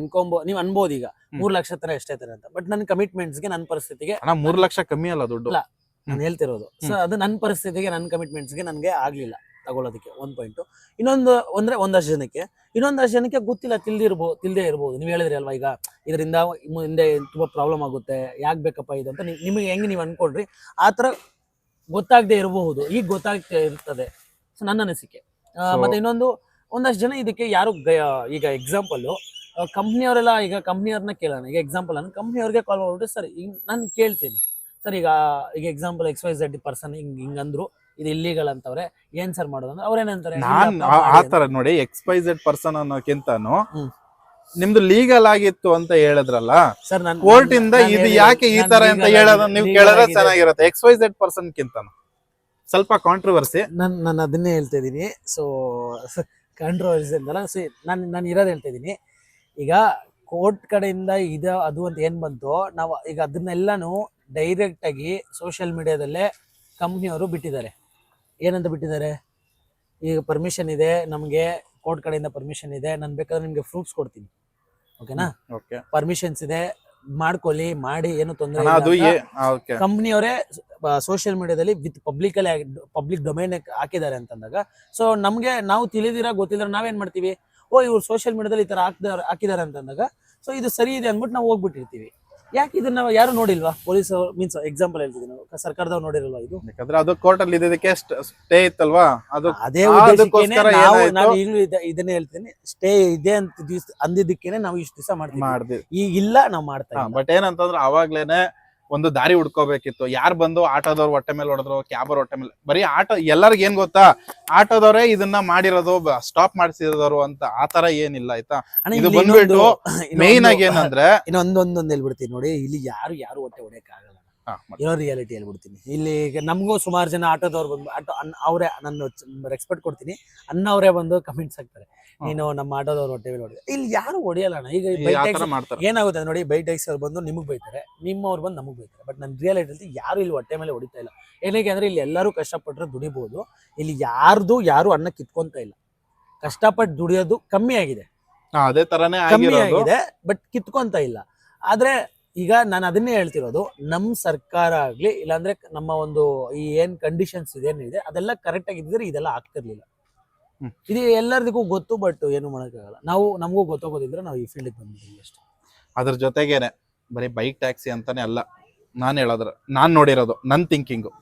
ಅನ್ಬೋದು ಈಗ 3 ಲಕ್ಷ ತರ ಎಷ್ಟೇ ತರ ಅಂತ. ಬಟ್ ನನ್ನ ಕಮಿಟ್ಮೆಂಟ್ಸ್ಗೆ, ನನ್ನ ಪರಿಸ್ಥಿತಿಗೆ 3 ಲಕ್ಷ ಕಮ್ಮಿ ಅಲ್ಲ ದುಡ್ಡು, ನಾನು ಹೇಳ್ತಿರೋದು. ಸೊ ಅದು ನನ್ನ ಪರಿಸ್ಥಿತಿಗೆ, ನನ್ನ ಕಮಿಟ್ಮೆಂಟ್ಸ್ಗೆ ನನಗೆ ಆಗ್ಲಿಲ್ಲ ತಗೊಳ್ಳೋದಕ್ಕೆ. 1 ಪಾಯಿಂಟ್. ಇನ್ನೊಂದು ಅಂದ್ರೆ ಒಂದಷ್ಟು ಜನಕ್ಕೆ ಗೊತ್ತಿಲ್ಲ, ತಿಳ್ದೇ ಇರ್ಬೋದು. ನೀವು ಹೇಳಿದ್ರಿ ಅಲ್ವಾ, ಈಗ ಇದರಿಂದ ಮುಂದೆ ತುಂಬಾ ಪ್ರಾಬ್ಲಮ್ ಆಗುತ್ತೆ, ಯಾಕೆ ಬೇಕಪ್ಪ ಇದು ಅಂತ ನಿಮಗೆ ಹೆಂಗೆ ನೀವು ಅನ್ಕೊಂಡ್ರಿ, ಆ ತರ ಗೊತ್ತಾಗದೆ ಇರಬಹುದು. ಈಗ ಗೊತ್ತಾಗ್ತಾ ಇರ್ತದೆ. ಸೊ ನನ್ನ ಅನಿಸಿಕೆ. ಮತ್ತೆ ಒಂದಷ್ಟು ಜನ ಇದಕ್ಕೆ ಯಾರು ಈಗ ಎಕ್ಸಾಂಪಲ್ ಕಂಪ್ನಿಯವರೆಲ್ಲ, ಈಗ ಕಂಪ್ನಿಯವ್ರನ್ನ ಕೇಳೋಣ. ಈಗ ಎಕ್ಸಾಂಪಲ್ ನಾನು ಕಂಪ್ನಿಯವ್ರಿಗೆ ಕಾಲ್ ಮಾಡ್ಬಿಟ್ಟು, ಸರ್ ಈಗ ನಾನು ಕೇಳ್ತೀನಿ, ಸರ್ ಈಗ ಎಕ್ಸಾಂಪಲ್ XYZ ಪರ್ಸನ್ ಹಿಂಗಂದ್ರು, ಇದು ಇಲ್ಲಿಗಲ್ ಅಂತವ್ರೆ, ಏನ್ ಸರ್ ಮಾಡೋದು ಅಂದ್ರೆ ಅವ್ರೇನಂತಾರೆ, ಆತರ ನೋಡಿ XYZ ಪರ್ಸನ್ ಅನ್ನೋಕ್ಕಿಂತಾನು ನಿಮ್ದು ಲೀಗಲ್ ಆಗಿತ್ತು ಅಂತ ಹೇಳಿದ್ರಲ್ಲ ಸರ್, ಕೋರ್ಟ್ ಇಂದ ಇದು ಯಾಕೆ ಈ ತರ ಅಂತ ಹೇಳೋದನ್ನ ನೀವು ಕೇಳಿದ್ರೆ ಚೆನ್ನಾಗಿರುತ್ತೆ. XYZ ಪರ್ಸನ್ ಕಿಂತಾನು ಸ್ವಲ್ಪ ಕಾಂಟ್ರವರ್ಸಿ. ನಾನು ಅದನ್ನೇ ಹೇಳ್ತಾ ಇದೀನಿ. ಸೊ ಕಾಂಟ್ರವರ್ಸಿ ಅಂತಲ್ಲ, ಸೊ ನಾನು ಇರೋದು ಹೇಳ್ತಾ ಇದೀನಿ. ಈಗ ಕೋರ್ಟ್ ಕಡೆಯಿಂದ ಅದು ಅಂತ ಏನ್ ಬಂತು, ನಾವು ಈಗ ಅದನ್ನೆಲ್ಲಾನು ಡೈರೆಕ್ಟ್ ಆಗಿ ಸೋಷಿಯಲ್ ಮೀಡಿಯಾದಲ್ಲೇ ಕಂಪ್ನಿಯವರು ಬಿಟ್ಟಿದ್ದಾರೆ. ಏನಂತ ಬಿಟ್ಟಿದ್ದಾರೆ, ಈಗ ಪರ್ಮಿಷನ್ ಇದೆ ನಮಗೆ, ಕೋರ್ಟ್ ಕಡೆಯಿಂದ ಪರ್ಮಿಷನ್ ಇದೆ, ನಾನು ಬೇಕಾದ್ರೆ ನಿಮ್ಗೆ ಪ್ರೂಫ್ಸ್ ಕೊಡ್ತೀನಿ, ಓಕೆನಾ, ಪರ್ಮಿಷನ್ಸ್ ಇದೆ, ಮಾಡ್ಕೊಳ್ಳಿ ಮಾಡಿ ಏನು ತೊಂದರೆ ಅಣ್ಣ, ಅದು ಓಕೆ ಕಂಪ್ನಿಯವರೇ ಸೋಷಿಯಲ್ ಮೀಡಿಯಾದಲ್ಲಿ ವಿತ್ ಪಬ್ಲಿಕ್ ಡೊಮೈನ್ ಹಾಕಿದ್ದಾರೆ ಅಂತಂದಾಗ ಸೊ ನಮ್ಗೆ ನಾವು ತಿಳಿದಿರ ಗೊತ್ತಿದ್ರೆ ನಾವೇನ್ ಮಾಡ್ತೀವಿ, ಓ ಇವ್ರು ಸೋಷಿಯಲ್ ಮೀಡಿಯಾದಲ್ಲಿ ಈ ತರ ಹಾಕಿದ್ದಾರೆ ಅಂತಂದಾಗ ಸೊ ಇದು ಸರಿ ಇದೆ ಅಂದ್ಬಿಟ್ಟು ನಾವು ಹೋಗ್ಬಿಟ್ಟಿರ್ತೀವಿ. ಯಾಕೆ ಇದನ್ನ ಯಾರು ನೋಡಿಲ್ವಾ? ಪೊಲೀಸ್ ಮೀನ್ಸ್ ಎಕ್ಸಾಂಪಲ್ ಹೇಳ್ತಿದ್ದೀನಿ, ನಾವು ನೋಡಿರಲ್ವಾ ಇದು? ಯಾಕಂದ್ರೆ ಅದು ಕೋರ್ಟ್ ಅಲ್ಲಿ ಇದಕ್ಕೆ ಸ್ಟೇ ಇತ್ತಲ್ವಾ, ಅದು ಅದೇ ಅದಕ್ಕೋಸ್ಕರ ನಾನು ಈಗಲೂ ಇದನ್ನೇ ಹೇಳ್ತೀನಿ, ಸ್ಟೇ ಇದೆ ಅಂತ ಅಂದಿದ್ದಕ್ಕೇನೆ ನಾವು ಇಷ್ಟು ದಿವಸ ಮಾಡ್ತೀವಿ. ಈಗ ಇಲ್ಲ ನಾವು ಮಾಡ್ತಾ ಇಲ್ಲ. ಬಟ್ ಏನಂತಂದ್ರೆ ಅವಾಗ್ಲೇನೆ ಒಂದು ದಾರಿ ಹುಡ್ಕೋಬೇಕಿತ್ತು. ಯಾರು ಬಂದು ಆಟೋದವ್ರು ಹೊಟ್ಟೆ ಮೇಲೆ ಹೊಡೆದ್ರು, ಕ್ಯಾಬರ್ ಹೊಟ್ಟೆ ಮೇಲೆ, ಬರೀ ಆಟೋ ಎಲ್ಲರಿಗ ಏನ್ ಗೊತ್ತಾ, ಆಟೋದವರೇ ಇದನ್ನ ಮಾಡಿರೋದು, ಸ್ಟಾಪ್ ಮಾಡಿಸಿರೋರು ಅಂತ ಆತರ ಏನಿಲ್ಲ ಆಯ್ತಾ. ಇದು ಬಂದ್ಬಿಟ್ಟು ಮೇನ್ ಆಗಿ ಏನಂದ್ರೆ ಇನ್ನೊಂದೊಂದು ಹೇಳ್ಬಿಡ್ತೀನಿ ನೋಡಿ, ಇಲ್ಲಿ ಯಾರು ಹೊಟ್ಟೆ ಹೊಡೆಯಕ್ ಆಗಲ್ಲ, ಇರೋ ರಿಯಾಲಿಟಿ ಹೇಳ್ಬಿಡ್ತೀನಿ. ಇಲ್ಲಿ ನಮಗೂ ಸುಮಾರು ಜನ ಆಟೋದವ್ರು ಬಂದು ಅವರೇ, ನಾನು ರೆಸ್ಪೆಕ್ಟ್ ಕೊಡ್ತೀನಿ, ಅವರೇ ಬಂದು ಕಮೆಂಟ್ಸ್ ಹಾಕ್ತಾರೆ, ನೀನು ನಮ್ಮ ಆಟೋದವ್ರು ಹೊಟ್ಟೆ ಮೇಲೆ ಹೊಡೆದ. ಇಲ್ಲಿ ಯಾರು ಹೊಡೆಯಲ್ಲ ಅಣ್ಣ. ಈಗ ಏನಾಗುತ್ತೆ ನೋಡಿ, ಬೈಕ್ ಟ್ಯಾಕ್ಸಿ ಅವ್ರು ಬಂದು ನಿಮಗ್ ಬೈತಾರೆ, ನಿಮ್ಮವ್ರು ಬಂದು ನಮಗ್ ಬೈತಾರೆ. ಬಟ್ ನನ್ನ ರಿಯಾಲಿಟಿ ಯಾರು ಇಲ್ಲಿ ಹೊಟ್ಟೆ ಮೇಲೆ ಹೊಡಿತಾ ಇಲ್ಲ. ಏನಕ್ಕೆ ಅಂದ್ರೆ ಇಲ್ಲಿ ಎಲ್ಲರೂ ಕಷ್ಟಪಟ್ಟರೆ ದುಡಿಬಹುದು, ಇಲ್ಲಿ ಯಾರು ಅನ್ನ ಕಿತ್ಕೊಂತ ಇಲ್ಲ. ಕಷ್ಟಪಟ್ಟು ದುಡಿಯೋದು ಕಮ್ಮಿ ಆಗಿದೆ, ಅದೇ ತರಾನೇ ಕಮ್ಮಿ ಆಗಿದೆ, ಬಟ್ ಕಿತ್ಕೊಂತ ಇಲ್ಲ. ಆದ್ರೆ ಈಗ ನಾನು ಅದನ್ನೇ ಹೇಳ್ತಿರೋದು, ನಮ್ಮ ಸರ್ಕಾರ ಆಗ್ಲಿ ಇಲ್ಲಾಂದ್ರೆ ನಮ್ಮ ಒಂದು ಈ ಏನ್ ಕಂಡೀಷನ್ಸ್ ಏನಿದೆ ಅದೆಲ್ಲ ಕರೆಕ್ಟ್ ಆಗಿದ್ರೆ ಇದೆಲ್ಲ ಆಗ್ತಿರ್ಲಿಲ್ಲ. ಇದು ಎಲ್ಲರಿಗೂ ಗೊತ್ತು, ಬಟ್ ಏನು ಮಾಡೋಕ್ಕಾಗಲ್ಲ. ನಮಗೂ ಗೊತ್ತಾಗೋದಿದ್ರೆ ನಾವು ಈ ಫೀಲ್ಡ್ ಬಂದಿದ್ದೀವಿ ಅಷ್ಟೇ. ಅದ್ರ ಜೊತೆಗೇನೆ ಬರೀ ಬೈಕ್ ಟ್ಯಾಕ್ಸಿ ಅಂತಾನೆ ಅಲ್ಲ, ನಾನ್ ನೋಡಿರೋದು, ನನ್ನ ಥಿಂಕಿಂಗು,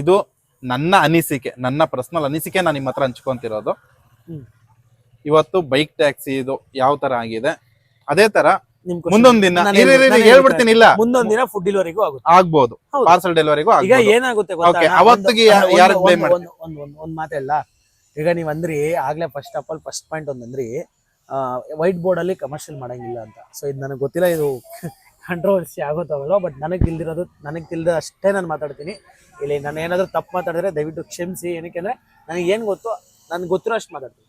ಇದು ನನ್ನ ಅನಿಸಿಕೆ, ನನ್ನ ಪರ್ಸನಲ್ ಅನಿಸಿಕೆ ನಾನು ನಿಮ್ಮ ಹತ್ರ ಹಂಚ್ಕೊಂತಿರೋದು. ಇವತ್ತು ಬೈಕ್ ಟ್ಯಾಕ್ಸಿ ಇದು ಯಾವ ತರ ಆಗಿದೆ, ಅದೇ ತರ ಮುಂದೊಂದ್ ದಿನ ಹೇಳ್ಬಿಡ್ತೀನಿ, ಇಲ್ಲ ಮುಂದೊಂದ್ ದಿನ ಫುಡ್ ಡೆಲಿವರಿಗೂ ಆಗ್ಬೋದು, ಪಾರ್ಸಲ್ ಡೆಲಿವರಿಗೂ. ಈಗ ಏನಾಗುತ್ತೆ ಅವತ್ತಿಗೆ ಒಂದ್ ಮಾತೆಲ್ಲ, ಈಗ ನೀವ್ ಅಂದ್ರಿ ಆಗ್ಲೇ ಫಸ್ಟ್ ಪಾಯಿಂಟ್ ಒಂದಂದ್ರಿ ವೈಟ್ ಬೋರ್ಡ್ ಅಲ್ಲಿ ಕಮರ್ಷಿಯಲ್ ಮಾಡಂಗಿಲ್ಲ ಅಂತ. ಸೊ ಇದು ನನಗೆ ಗೊತ್ತಿಲ್ಲ, ಇದು ಕಂಟ್ರೋವರ್ಸಿ ಆಗುತ್ತಾವಲ್ಲ, ಬಟ್ ನನಗೆ ತಿಳಿದ ಅಷ್ಟೇ ನಾನು ಮಾತಾಡ್ತೀನಿ. ಇಲ್ಲಿ ನಾನು ಏನಾದ್ರು ತಪ್ಪು ಮಾತಾಡಿದ್ರೆ ದಯವಿಟ್ಟು ಕ್ಷಮಿಸಿ. ಏನಕ್ಕೆ ಅಂದ್ರೆ ನನಗೆ ಏನ್ ಗೊತ್ತೋ, ನನ್ಗೆ ಗೊತ್ತಿರೋ ಅಷ್ಟು ಮಾತಾಡ್ತೀನಿ.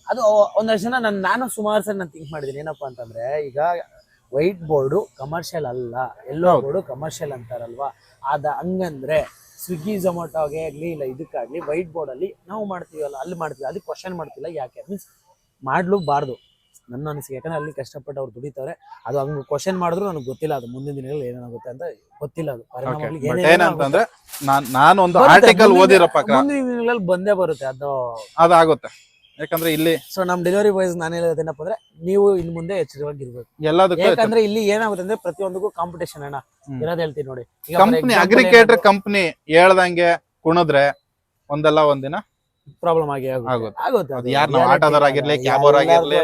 ಅದು ಒಂದಷ್ಟು ಜನ ನಾನು ಸುಮಾರು ಸಲ ನಾನು ಥಿಂಕ್ ಮಾಡಿದ್ದೀನಿ, ಏನಪ್ಪಾ ಅಂತಂದ್ರೆ ಈಗ ವೈಟ್ ಬೋರ್ಡು ಕಮರ್ಷಿಯಲ್ ಅಲ್ಲ, ಎಲ್ಲೋ ಬೋರ್ಡು ಕಮರ್ಷಿಯಲ್ ಅಂತಾರಲ್ವಾ, ಹಂಗಂದ್ರೆ ಸ್ವಿಗ್ಗಿ ಝೊಮ್ಯಾಟೋಗೆ ಆಗ್ಲಿ ಇಲ್ಲ ಇದಕ್ಕಾಗ್ಲಿ ವೈಟ್ ಬೋರ್ಡ್ ಅಲ್ಲಿ ನಾವು ಮಾಡ್ತೀವಲ್ಲ, ಅಲ್ಲಿ ಮಾಡ್ತೀವಿ, ಅದಕ್ಕೆ ಕ್ವಶನ್ ಮಾಡ್ತಿಲ್ಲ. ಯಾಕೆ ಮೀನ್ಸ್ ಮಾಡ್ಲೂಬಾರ್ದು ನನ್ನ ಅನಿಸಿಕೆ. ಯಾಕಂದ್ರೆ ಅಲ್ಲಿ ಕಷ್ಟಪಟ್ಟು ಅವ್ರು ದುಡಿತಾರೆ, ಅದು ಹಂಗ ಕ್ವಶನ್ ಮಾಡಿದ್ರು ನನಗೆ ಗೊತ್ತಿಲ್ಲ, ಅದು ಮುಂದಿನ ದಿನಗಳಲ್ಲಿ ಏನಾಗುತ್ತೆ ಅಂತ ಗೊತ್ತಿಲ್ಲ. ಅದು ಏನಂತಂದ್ರೆ ನಾನು ಒಂದು ಆರ್ಟಿಕಲ್ ಓದಿರೋ ಪ್ರಕಾರ ಮುಂದಿನ ದಿನಗಳಲ್ಲಿ ಬಂದೇ ಬರುತ್ತೆ, ಅದಾಗುತ್ತೆ. ಯಾಕಂದ್ರೆ ಇಲ್ಲಿ ಸೊ ನಮ್ ಡೆಲಿವರಿ ಬಾಯ್ಸ್ ನಾನು ಹೇಳೋದೇನಪ್ಪ ಅಂದ್ರೆ, ನೀವು ಇನ್ ಮುಂದೆ ಎಚ್ಚರವಾಗಿರ್ಬೇಕು. ಎಲ್ಲದಕ್ಕೂ ಯಾಕಂದ್ರೆ ಇಲ್ಲಿ ಏನಾಗುತ್ತೆ ಅಂದ್ರೆ ಪ್ರತಿಯೊಂದಕ್ಕೂ ಕಾಂಪಿಟೇಷನ್ ಅಣ್ಣ, ಇರೋದ್ ಹೇಳ್ತೀನಿ ನೋಡಿ. ಕಂಪ್ನಿ ಅಗ್ರಿಕೇಟರ್ ಕಂಪ್ನಿ ಹೇಳ್ದಂಗೆ ಕುಣಿದ್ರೆ ಒಂದಲ್ಲ ಒಂದಿನ ಪ್ರಾಬ್ಲಮ್ ಆಗಿ ಆಗುತ್ತೆ. ಆಟೋದವರಾಗಿರ್ಲಿ, ಕ್ಯಾಬ್ ಆಗಿರ್ಲಿ.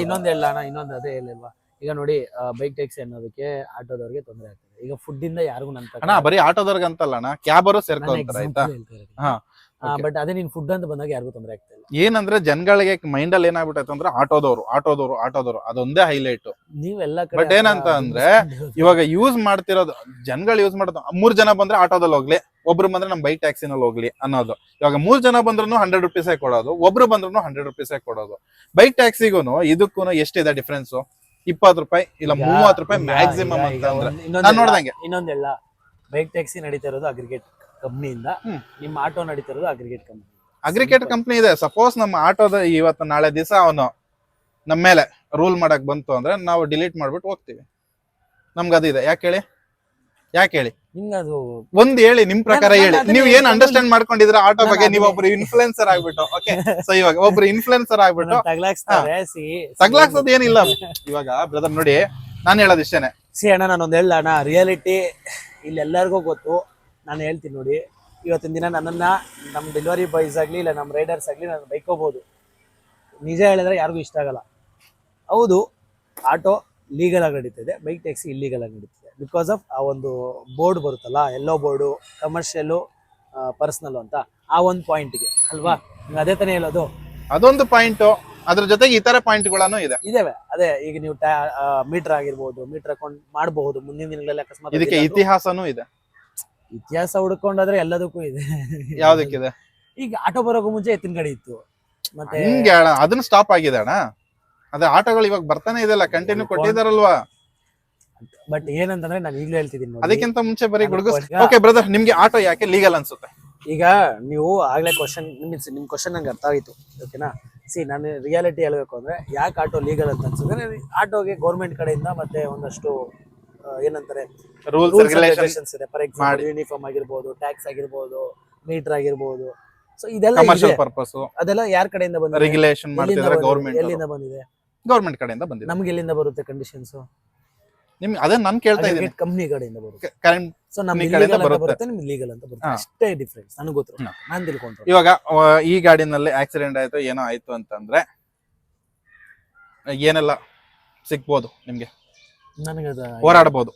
ಇನ್ನೊಂದು ಹೇಳ ಅಣ್ಣ, ಇನ್ನೊಂದು ಅದೇ ಹೇಳಿಲ್ವಾ, ಈಗ ನೋಡಿ ಬೈಕ್ ಟ್ಯಾಕ್ಸಿ ಅನ್ನೋದಕ್ಕೆ ಆಟೋದವ್ರಿಗೆ ತೊಂದರೆ ಆಗ್ತದೆ. ಈಗ ಫುಡ್ ಇಂದ ಯಾರಿಗೂ ನನ್ನ ಬರೀ ಆಟೋದವ್ರಿಗೆ ಅಂತಲ್ಲ ಅಣ್ಣ, ಕ್ಯಾಬರು ಸೇರ್ಕೊಂತಾರೆ ಆಯ್ತಾ. ಬಟ್ ಅದೇ ನೀನ್ ಫುಡ್ ಅಂತ ಬಂದಾಗ ಯಾರಿಗೂ ತೊಂದರೆ ಆಗ್ತಾ ಇಲ್ಲ. ಏನಂದ್ರೆ ಜನಗಳಿಗೆ ಮೈಂಡ್ ಅಲ್ಲಿ ಏನಾಗ್ಬಿಟ್ಟೈತೆ ಅಂದ್ರೆ ಆಟೋದವ್ರು ಅದೊಂದೇ ಹೈಲೈಟ್. ನೀವೆಲ್ಲ ಬಟ್ ಏನಂತ ಅಂದ್ರೆ ಇವಾಗ ಯೂಸ್ ಮಾಡ್ತಿರೋದು, ಜನಗಳು ಯೂಸ್ ಮಾಡೋದು, 3 ಜನ ಬಂದ್ರೆ ಆಟೋದಲ್ಲಿ ಹೋಗ್ಲಿ, ಒಬ್ರು ಬಂದ್ರೆ ನಮ್ ಬೈಕ್ ಟ್ಯಾಕ್ಸಿನಲ್ಲಿ ಹೋಗ್ಲಿ ಅನ್ನೋದು. ಇವಾಗ 3 ಜನ ಬಂದ್ರು 100 ರೂಪೀಸೇ ಕೊಡೋದು, ಒಬ್ರು ಬಂದ್ರು 100 ರೂಪೀಸೇ ಕೊಡೋದು. ಬೈಕ್ ಟ್ಯಾಕ್ಸಿಗೂ ಇದಕ್ಕೂ ಎಷ್ಟಿದೆ ಡಿಫ್ರೆನ್ಸ್? 20 ರೂಪಾಯಿ ಇಲ್ಲ 30 ರೂಪಾಯಿ ಮ್ಯಾಕ್ಸಿಮಮ್ ಅಂತ ಅಂದ್ರೆ ನಾನು ನೋಡ್ದಂಗೆ. ಇನ್ನೊಂದೆಲ್ಲ, ಬೈಕ್ ಟ್ಯಾಕ್ಸಿ ನಡೀತಾ ಇರೋದು ಅಗ್ರಿಗೇಟ್ ಕಂಪ್ನಿಯಿಂದ, ನಿಮ್ಮ ಆಟೋ ನಡೀತಾ ಇರೋದು ಅಗ್ರಿಗೇಟ್ ಕಂಪ್ನಿ ಇದೆ. ಸಪೋಸ್ ನಮ್ಮ ಆಟೋದ ಇವತ್ತು ನಾಳೆ ದಿವಸ ಅವನು ನಮ್ಮ ಮೇಲೆ ರೂಲ್ ಮಾಡಕ್ ಬಂತು ಅಂದ್ರೆ ನಾವು ಡಿಲೀಟ್ ಮಾಡ್ಬಿಟ್ಟು ಹೋಗ್ತೀವಿ. ನಮ್ಗೆ ಅದಿದೆ. ಯಾಕೆ ಹೇಳಿ ಹಿಂಗದು ಒಂದ್ ಹೇಳಿ, ನಿಮ್ ಪ್ರಕಾರ ಹೇಳಿ. ನೀವ್ ಏನ್ ಅಂಡರ್ಸ್ಟ್ಯಾಂಡ್ ಮಾಡ್ಕೊಂಡಿದ್ರ ಆಟೋ ಬಗ್ಗೆ? ನೀವ್ ಒಬ್ರು ಇನ್ಫ್ಲುಯೆನ್ಸರ್ ಆಗ್ಬಿಟ್ಟು, ಓಕೆ, ಸೊ ಇವಾಗ ಒಬ್ರು ಇನ್ಫ್ಲುಯೆನ್ಸರ್ ಆಗ್ಬಿಟ್ಟು ತಗ್ಲಾಕ್ಸೋದ್ ಏನಿಲ್ಲ. ಇವಾಗ ಬ್ರದರ್ ನೋಡಿ, ನಾನ್ ಹೇಳೋದು ಇಷ್ಟೇನೆ. ಅಣ್ಣ ನಾನೊಂದ್ ಹೇಳ ಅಣ್ಣ, ರಿಯಾಲಿಟಿ ಇಲ್ಲಿ ಎಲ್ಲರಿಗೂ ಗೊತ್ತು. ನಾನು ಹೇಳ್ತೀನಿ ನೋಡಿ, ಇವತ್ತಿನ ದಿನ ನನ್ನನ್ನ ನಮ್ಮ ಡೆಲಿವರಿ ಬಾಯ್ಸ್ ಆಗ್ಲಿ ಇಲ್ಲ ನಮ್ಮ ರೈಡರ್ಸ್ ಆಗ್ಲಿ ನಾನು ಬೈಕೋಬಹುದು. ನಿಜ ಹೇಳಿದ್ರೆ ಯಾರಿಗೂ ಇಷ್ಟ ಆಗಲ್ಲ. ಹೌದು, ಆಟೋ ಲೀಗಲ್ ಆಗಿ ನಡೀತಿದೆ, ಬೈಕ್ ಟ್ಯಾಕ್ಸಿ ಇಲ್ಲೀಗಲ್ ಆಗಿ ನಡೀತಿದೆ. ಬಿಕಾಸ್ ಆಫ್ ಆ ಒಂದು ಬೋರ್ಡ್ ಬರುತ್ತಲ್ಲ, ಎಲ್ಲೋ ಬೋರ್ಡು, ಕಮರ್ಷಿಯಲ್, ಪರ್ಸನಲ್ ಅಂತ, ಆ ಒಂದು ಪಾಯಿಂಟ್ಗೆ ಅಲ್ವಾ. ಅದೇ ತಾನೇ ಹೇಳೋದು, ಅದೊಂದು ಪಾಯಿಂಟ್. ಅದ್ರ ಜೊತೆಗೆ ಇತರ ಪಾಯಿಂಟ್ಗಳನ್ನು ಇದಾವೆ. ಅದೇ ಈಗ ನೀವು ಮೀಟರ್ ಆಗಿರ್ಬೋದು, ಮೀಟರ್ ಅಕೌಂಟ್ ಮಾಡಬಹುದು ಮುಂದಿನ ದಿನಗಳಲ್ಲಿ. ಅಕಸ್ಮಾತ್ ಇದಕ್ಕೆ ಇತಿಹಾಸನೂ ಇದೆ. ಇತಿಹಾಸ ಹುಡ್ಕೊಂಡಾದ್ರೆ ಎಲ್ಲದಕ್ಕೂ ಇದೆ. ಯಾವ್ದಕ್ಕಿದೆ? ಈಗ ಆಟೋ ಬರೋಕು ಮುಂಚೆ ಎತ್ತಿನ ಗಾಡಿ ಇತ್ತು, ಮತ್ತೆ ಅದನ್ನ ಸ್ಟಾಪ್ ಆಗಿದೆ ಅಣ್ಣ. ಅದೇ ಆಟೋಗಳು ಇವಾಗ ಬರ್ತಾನೆ ಇದೆಲ್ಲ, ಕಂಟಿನ್ಯೂ ಕೊಟ್ಟಿದಾರಲ್ವಾ. ಬಟ್ ಏನಂತಂದ್ರೆ ನಾನು ಈಗಲೂ ಹೇಳ್ತಿದ್ದೀನಿ, ಅದಕ್ಕಿಂತ ಮುಂಚೆ ಬರೀ ಓಕೆ ಬ್ರದರ್, ನಿಮ್ಗೆ ಆಟೋ ಯಾಕೆ ಲೀಗಲ್ ಅನ್ಸುತ್ತೆ? ಈಗ ನೀವು ಆಗ್ಲೇ ನಿಮ್ ಕ್ವಶನ್ ನಂಗೆ ಅರ್ಥ ಆಯ್ತು, ಓಕೆನಾ. ನಾನು ರಿಯಾಲಿಟಿ ಹೇಳ್ಬೇಕು ಅಂದ್ರೆ, ಯಾಕೆ ಆಟೋ ಲೀಗಲ್ ಅಂತ ಅನ್ಸುತ್ತೆ, ಆಟೋಗೆ ಗೌರ್ಮೆಂಟ್ ಕಡೆಯಿಂದ ಮತ್ತೆ ಒಂದಷ್ಟು ಏನಂತಾರೆ ರೂಲ್ಸ್ ರೂಲ್ಸ್ ರೆಗ್ಯುಲೇಷನ್ ರೆಗ್ಯುಲೇಷನ್ಸ್ ಇದೆ. ಫಾರ್ ಎಕ್ಸಾಂಪಲ್ ಯೂನಿಫಾರ್ಮ್ ಆಗಿರ್ಬೋದು, ಟ್ಯಾಕ್ಸ್ ಆಗಿರ್ಬೋದು, ಮೀಟರ್ ಆಗಿರ್ಬೋದು. ಸೊ ಇದೆಲ್ಲ ಕಮರ್ಷಿಯಲ್ ಇದೆ. ಪರ್ಪಸ್ ಅದೆಲ್ಲ ಯಾರ ಕಡೆಯಿಂದ ಬಂದಿದೆ? ರೆಗ್ಯುಲೇಷನ್ ಮಾಡ್ತಿದ್ದಾರೆ ಗೌರ್ಮೆಂಟ್ ಬಂದಿದೆ? ಗೌರ್ಮೆಂಟ್ ಕಡೆಯಿಂದ ಬಂದಿದೆ. ನಮ್ಗೆ ಎಲ್ಲಿಂದ ಬರುತ್ತೆ ಕಂಡೀಷನ್ಸ್? ನಿಮ್ಗೆ ಅದೇ ನಾನು ಕೇಳ್ತಾ ಇದ್ದೀನಿ. ಕಂಪ್ನಿ ಕಡೆಯಿಂದ ಬರುತ್ತೆ. ಕರೆಂಟ್ ಸೊ ನಮ್ಗೆ ಇಲ್ಲಿಗಲ್ ಅಂತ ಬರುತ್ತೆ, ನಿಮ್ಗೆ ಲೀಗಲ್ ಅಂತ ಬರುತ್ತೆ. ಅಷ್ಟೇ ಡಿಫ್ರೆನ್ಸ್ ನನಗೆ ಗೊತ್ತು, ನಾನು ತಿಳ್ಕೊಂಡ್ರೆ. ಇವಾಗ ಈ ಗಾಡಿನಲ್ಲಿ ಆಕ್ಸಿಡೆಂಟ್ ಆಯ್ತು ಏನೋ ಆಯ್ತು ಅಂತಂದ್ರೆ ಏನೆಲ್ಲ ಸಿಗ್ಬೋದು ನಿಮ್ಗೆ? ನನಗದ ಹೋರಾಡಬಹುದು.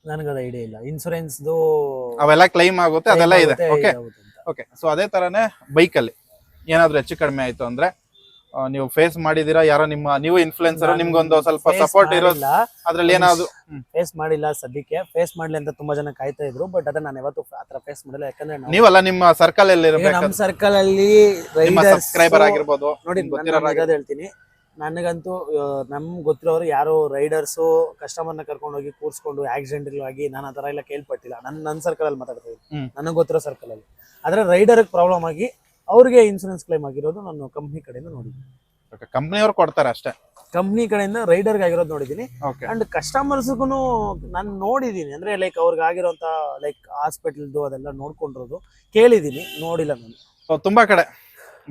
ನನಗದ ಐಡಿಯಾ ಇಲ್ಲ. ಇನ್ಸೂರೆನ್ಸ್ ಅವೆಲ್ಲ ಕ್ಲೈಮ್ ಆಗುತ್ತೆ, ಅದೆಲ್ಲ ಇದೆ. ಓಕೆ. ಸೊ ಅದೇ ತರನೇ ಬೈಕಲ್ಲಿ ಏನಾದ್ರು ಹೆಚ್ಚು ಕಡಿಮೆ ಆಯ್ತು ಅಂದ್ರೆ ನೀವು ಫೇಸ್ ಮಾಡಿದೀರಾ? ಯಾರೋ ನೀವು ಇನ್ಫ್ಲುಯೆನ್ಸರ್, ನಿಮ್ಗೊಂದು ಸ್ವಲ್ಪ ಸಪೋರ್ಟ್ ಇರೋಲ್ಲ ಅದ್ರಲ್ಲಿ ಏನಾದ್ರು? ಫೇಸ್ ಮಾಡಿಲ್ಲ ಸದ್ಯಕ್ಕೆ. ಫೇಸ್ ಮಾಡ್ಲಿ ಅಂತ ತುಂಬಾ ಜನ ಕಾಯ್ತಾ ಇದ್ರು, ಬಟ್ ಅದನ್ನ ನಾನು ಯಾವತ್ತೂ ಆತರ ಫೇಸ್ ಮಾಡಿಲ್ಲ. ಯಾಕಂದ್ರೆ ನೀವಲ್ಲ, ನಿಮ್ಮ ಸರ್ಕಲ್ ಅಲ್ಲಿ ಇರಬೇಕು. ನಮ್ಮ ಸರ್ಕಲ್ ಅಲ್ಲಿ ಸಬ್ಸ್ಕ್ರೈಬರ್ ಆಗಿರ್ಬೋದು. ನೋಡಿ ನಾನು ಹೇಳ್ತೀನಿ, ನನಗಂತೂ ನಮ್ಗೆ ಗೊತ್ತಿರೋರು ಯಾರು ರೈಡರ್ಸು ಕಸ್ಟಮರ್ನ ಕರ್ಕೊಂಡು ಹೋಗಿ ಕೂರ್ಸ್ಕೊಂಡು ಆಕ್ಸಿಡೆಂಟ್ ಆಗಿ ನಾನು ಆ ತರ ಎಲ್ಲ ಕೇಳ್ಪಟ್ಟಿಲ್ಲ. ನನ್ನ ಸರ್ಕಲ್ ಅಲ್ಲಿ ಮಾತಾಡ್ತಾ ಇದ್ದೀನಿ, ನನಗೆ ಗೊತ್ತಿರೋ ಸರ್ಕಲ್ ಅಲ್ಲಿ. ಆದ್ರೆ ರೈಡರ್ ಪ್ರಾಬ್ಲಮ್ ಆಗಿ ಅವ್ರಿಗೆ ಇನ್ಸೂರೆನ್ಸ್ ಕ್ಲೈಮ್ ಆಗಿರೋದು ನಾನು ಕಂಪ್ನಿ ಕಡೆಯಿಂದ ನೋಡಿದ್ದೀನಿ. ಕಂಪ್ನಿಯವರು ಕೊಡ್ತಾರೆ ಅಷ್ಟೇ. ಕಂಪ್ನಿ ಕಡೆಯಿಂದ ರೈಡರ್ಗೆ ಆಗಿರೋದು ನೋಡಿದ್ದೀನಿ. ಅಂಡ್ ಕಸ್ಟಮರ್ಸ್ಗೂ ನಾನು ನೋಡಿದ್ದೀನಿ. ಅಂದ್ರೆ ಲೈಕ್ ಅವ್ರಿಗೆ ಆಗಿರೋಂಥ ಲೈಕ್ ಹಾಸ್ಪಿಟಲ್ದು ಅದೆಲ್ಲ ನೋಡ್ಕೊಂಡಿರೋದು ಕೇಳಿದ್ದೀನಿ, ನೋಡಿಲ್ಲ ನಾನು. ಸೊ ತುಂಬಾ ಕಡೆ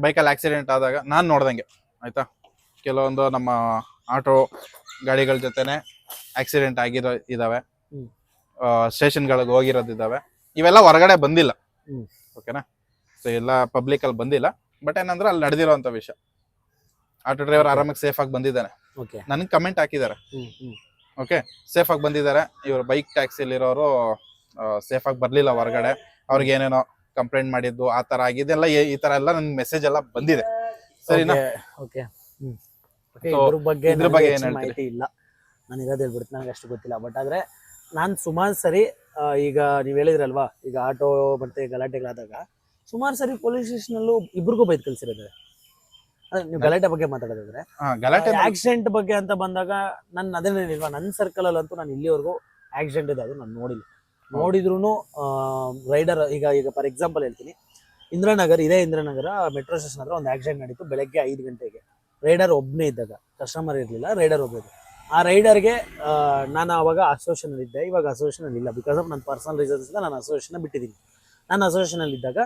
ಬೈಕಲ್ಲಿ ಆಕ್ಸಿಡೆಂಟ್ ಆದಾಗ ನಾನು ನೋಡ್ದಂಗೆ ಆಯ್ತಾ, ಕೆಲವೊಂದು ನಮ್ಮ ಆಟೋ ಗಾಡಿಗಳ ಜೊತೆನೆ ಆಕ್ಸಿಡೆಂಟ್ ಆಗಿರೋ ಇದಾವೆ, ಸ್ಟೇಷನ್ಗಳಿಗೆ ಹೋಗಿರೋದಿದ್ದಾವೆ. ಇವೆಲ್ಲ ಹೊರಗಡೆ ಬಂದಿಲ್ಲ, ಓಕೆನಾ? ಸೊ ಎಲ್ಲ ಪಬ್ಲಿಕ್ ಅಲ್ಲಿ ಬಂದಿಲ್ಲ. ಬಟ್ ಏನಂದ್ರೆ ಅಲ್ಲಿ ನಡೆದಿರೋಂಥ ವಿಷಯ, ಆಟೋ ಡ್ರೈವರ್ ಆರಾಮಾಗಿ ಸೇಫ್ ಆಗಿ ಬಂದಿದ್ದಾನೆ. ನನಗೆ ಕಮೆಂಟ್ ಹಾಕಿದ್ದಾರೆ, ಓಕೆ, ಸೇಫ್ ಆಗಿ ಬಂದಿದ್ದಾರೆ. ಇವರು ಬೈಕ್ ಟ್ಯಾಕ್ಸಿಲಿ ಇರೋರು ಸೇಫ್ ಆಗಿ ಬರ್ಲಿಲ್ಲ ಹೊರಗಡೆ, ಅವ್ರಿಗೆ ಏನೇನೋ ಕಂಪ್ಲೇಂಟ್ ಮಾಡಿದ್ದು ಆ ತರ ಆಗಿದೆಲ್ಲ, ಈ ತರ ಎಲ್ಲ ನನ್ಗೆ ಮೆಸೇಜ್ ಎಲ್ಲ ಬಂದಿದೆ. ಸರಿನಾ? ಇದ್ರ ಬಗ್ಗೆ ಮಾಹಿತಿ ಇಲ್ಲ, ನಾನು ಇರೋದು ಹೇಳ್ಬಿಡ್ತೀನಿ, ನನಗೆ ಅಷ್ಟು ಗೊತ್ತಿಲ್ಲ. ಬಟ್ ಆದ್ರೆ ನಾನು ಸುಮಾರು ಸರಿ ಈಗ ನೀವು ಹೇಳಿದ್ರಲ್ವಾ, ಈಗ ಆಟೋ ಮತ್ತೆ ಗಲಾಟೆಗಳಾದಾಗ ಸುಮಾರು ಸರಿ ಪೊಲೀಸ್ ಸ್ಟೇಷನ್ ಅಲ್ಲೂ ಇಬ್ರಿಗೂ ಬೈದ್ ಕಳ್ಸಿರೋದು. ನೀವು ಗಲಾಟೆ ಬಗ್ಗೆ ಮಾತಾಡೋದಾದ್ರೆ, ಆಕ್ಸಿಡೆಂಟ್ ಬಗ್ಗೆ ಅಂತ ಬಂದಾಗ ನನ್ನ ಅದೇನಿಲ್ವಾ, ನನ್ನ ಸರ್ಕಲ್ ಅಲ್ಲಂತೂ ನಾನು ಇಲ್ಲಿವರೆಗೂ ಆಕ್ಸಿಡೆಂಟ್ ಇದೆ ಅದು ನಾನು ನೋಡಿಲ್ಲ. ನೋಡಿದ್ರು ರೈಡರ್ ಈಗ ಫಾರ್ ಎಕ್ಸಾಂಪಲ್ ಹೇಳ್ತೀನಿ, ಇದೇ ಇಂದ್ರನಗರ ಮೆಟ್ರೋ ಸ್ಟೇಷನ್ ಹತ್ರ ಒಂದು ಆಕ್ಸಿಡೆಂಟ್ ನಡೀತು ಬೆಳಗ್ಗೆ 5 ಗಂಟೆಗೆ. ರೈಡರ್ ಒಬ್ಬನೇ ಇದ್ದಾಗ, ಕಸ್ಟಮರ್ ಇರಲಿಲ್ಲ, ರೈಡರ್ ಒಬ್ಬ. ಆ ರೈಡರ್ಗೆ ನಾನು ಅವಾಗ ಅಸೋಸಿಯೇಷನ್ ಅಲ್ಲಿ ಇದ್ದೆ, ಇವಾಗ ಅಸೋಸಿಯೇಷನ್ ಅಲ್ಲಿ ಇಲ್ಲ. ಬಿಕಾಸ್ ಆಫ್ ನನ್ನ ಪರ್ಸನಲ್ ರೀಸನ್ಸ್ ಇಂದ ನಾನು ಅಸೋಸಿಯೇಷನ್ ಬಿಟ್ಟಿದ್ದೀನಿ. ನಾನು ಅಸೋಸಿಯೇಷನ್ ಅಲ್ಲಿ ಇದ್ದಾಗ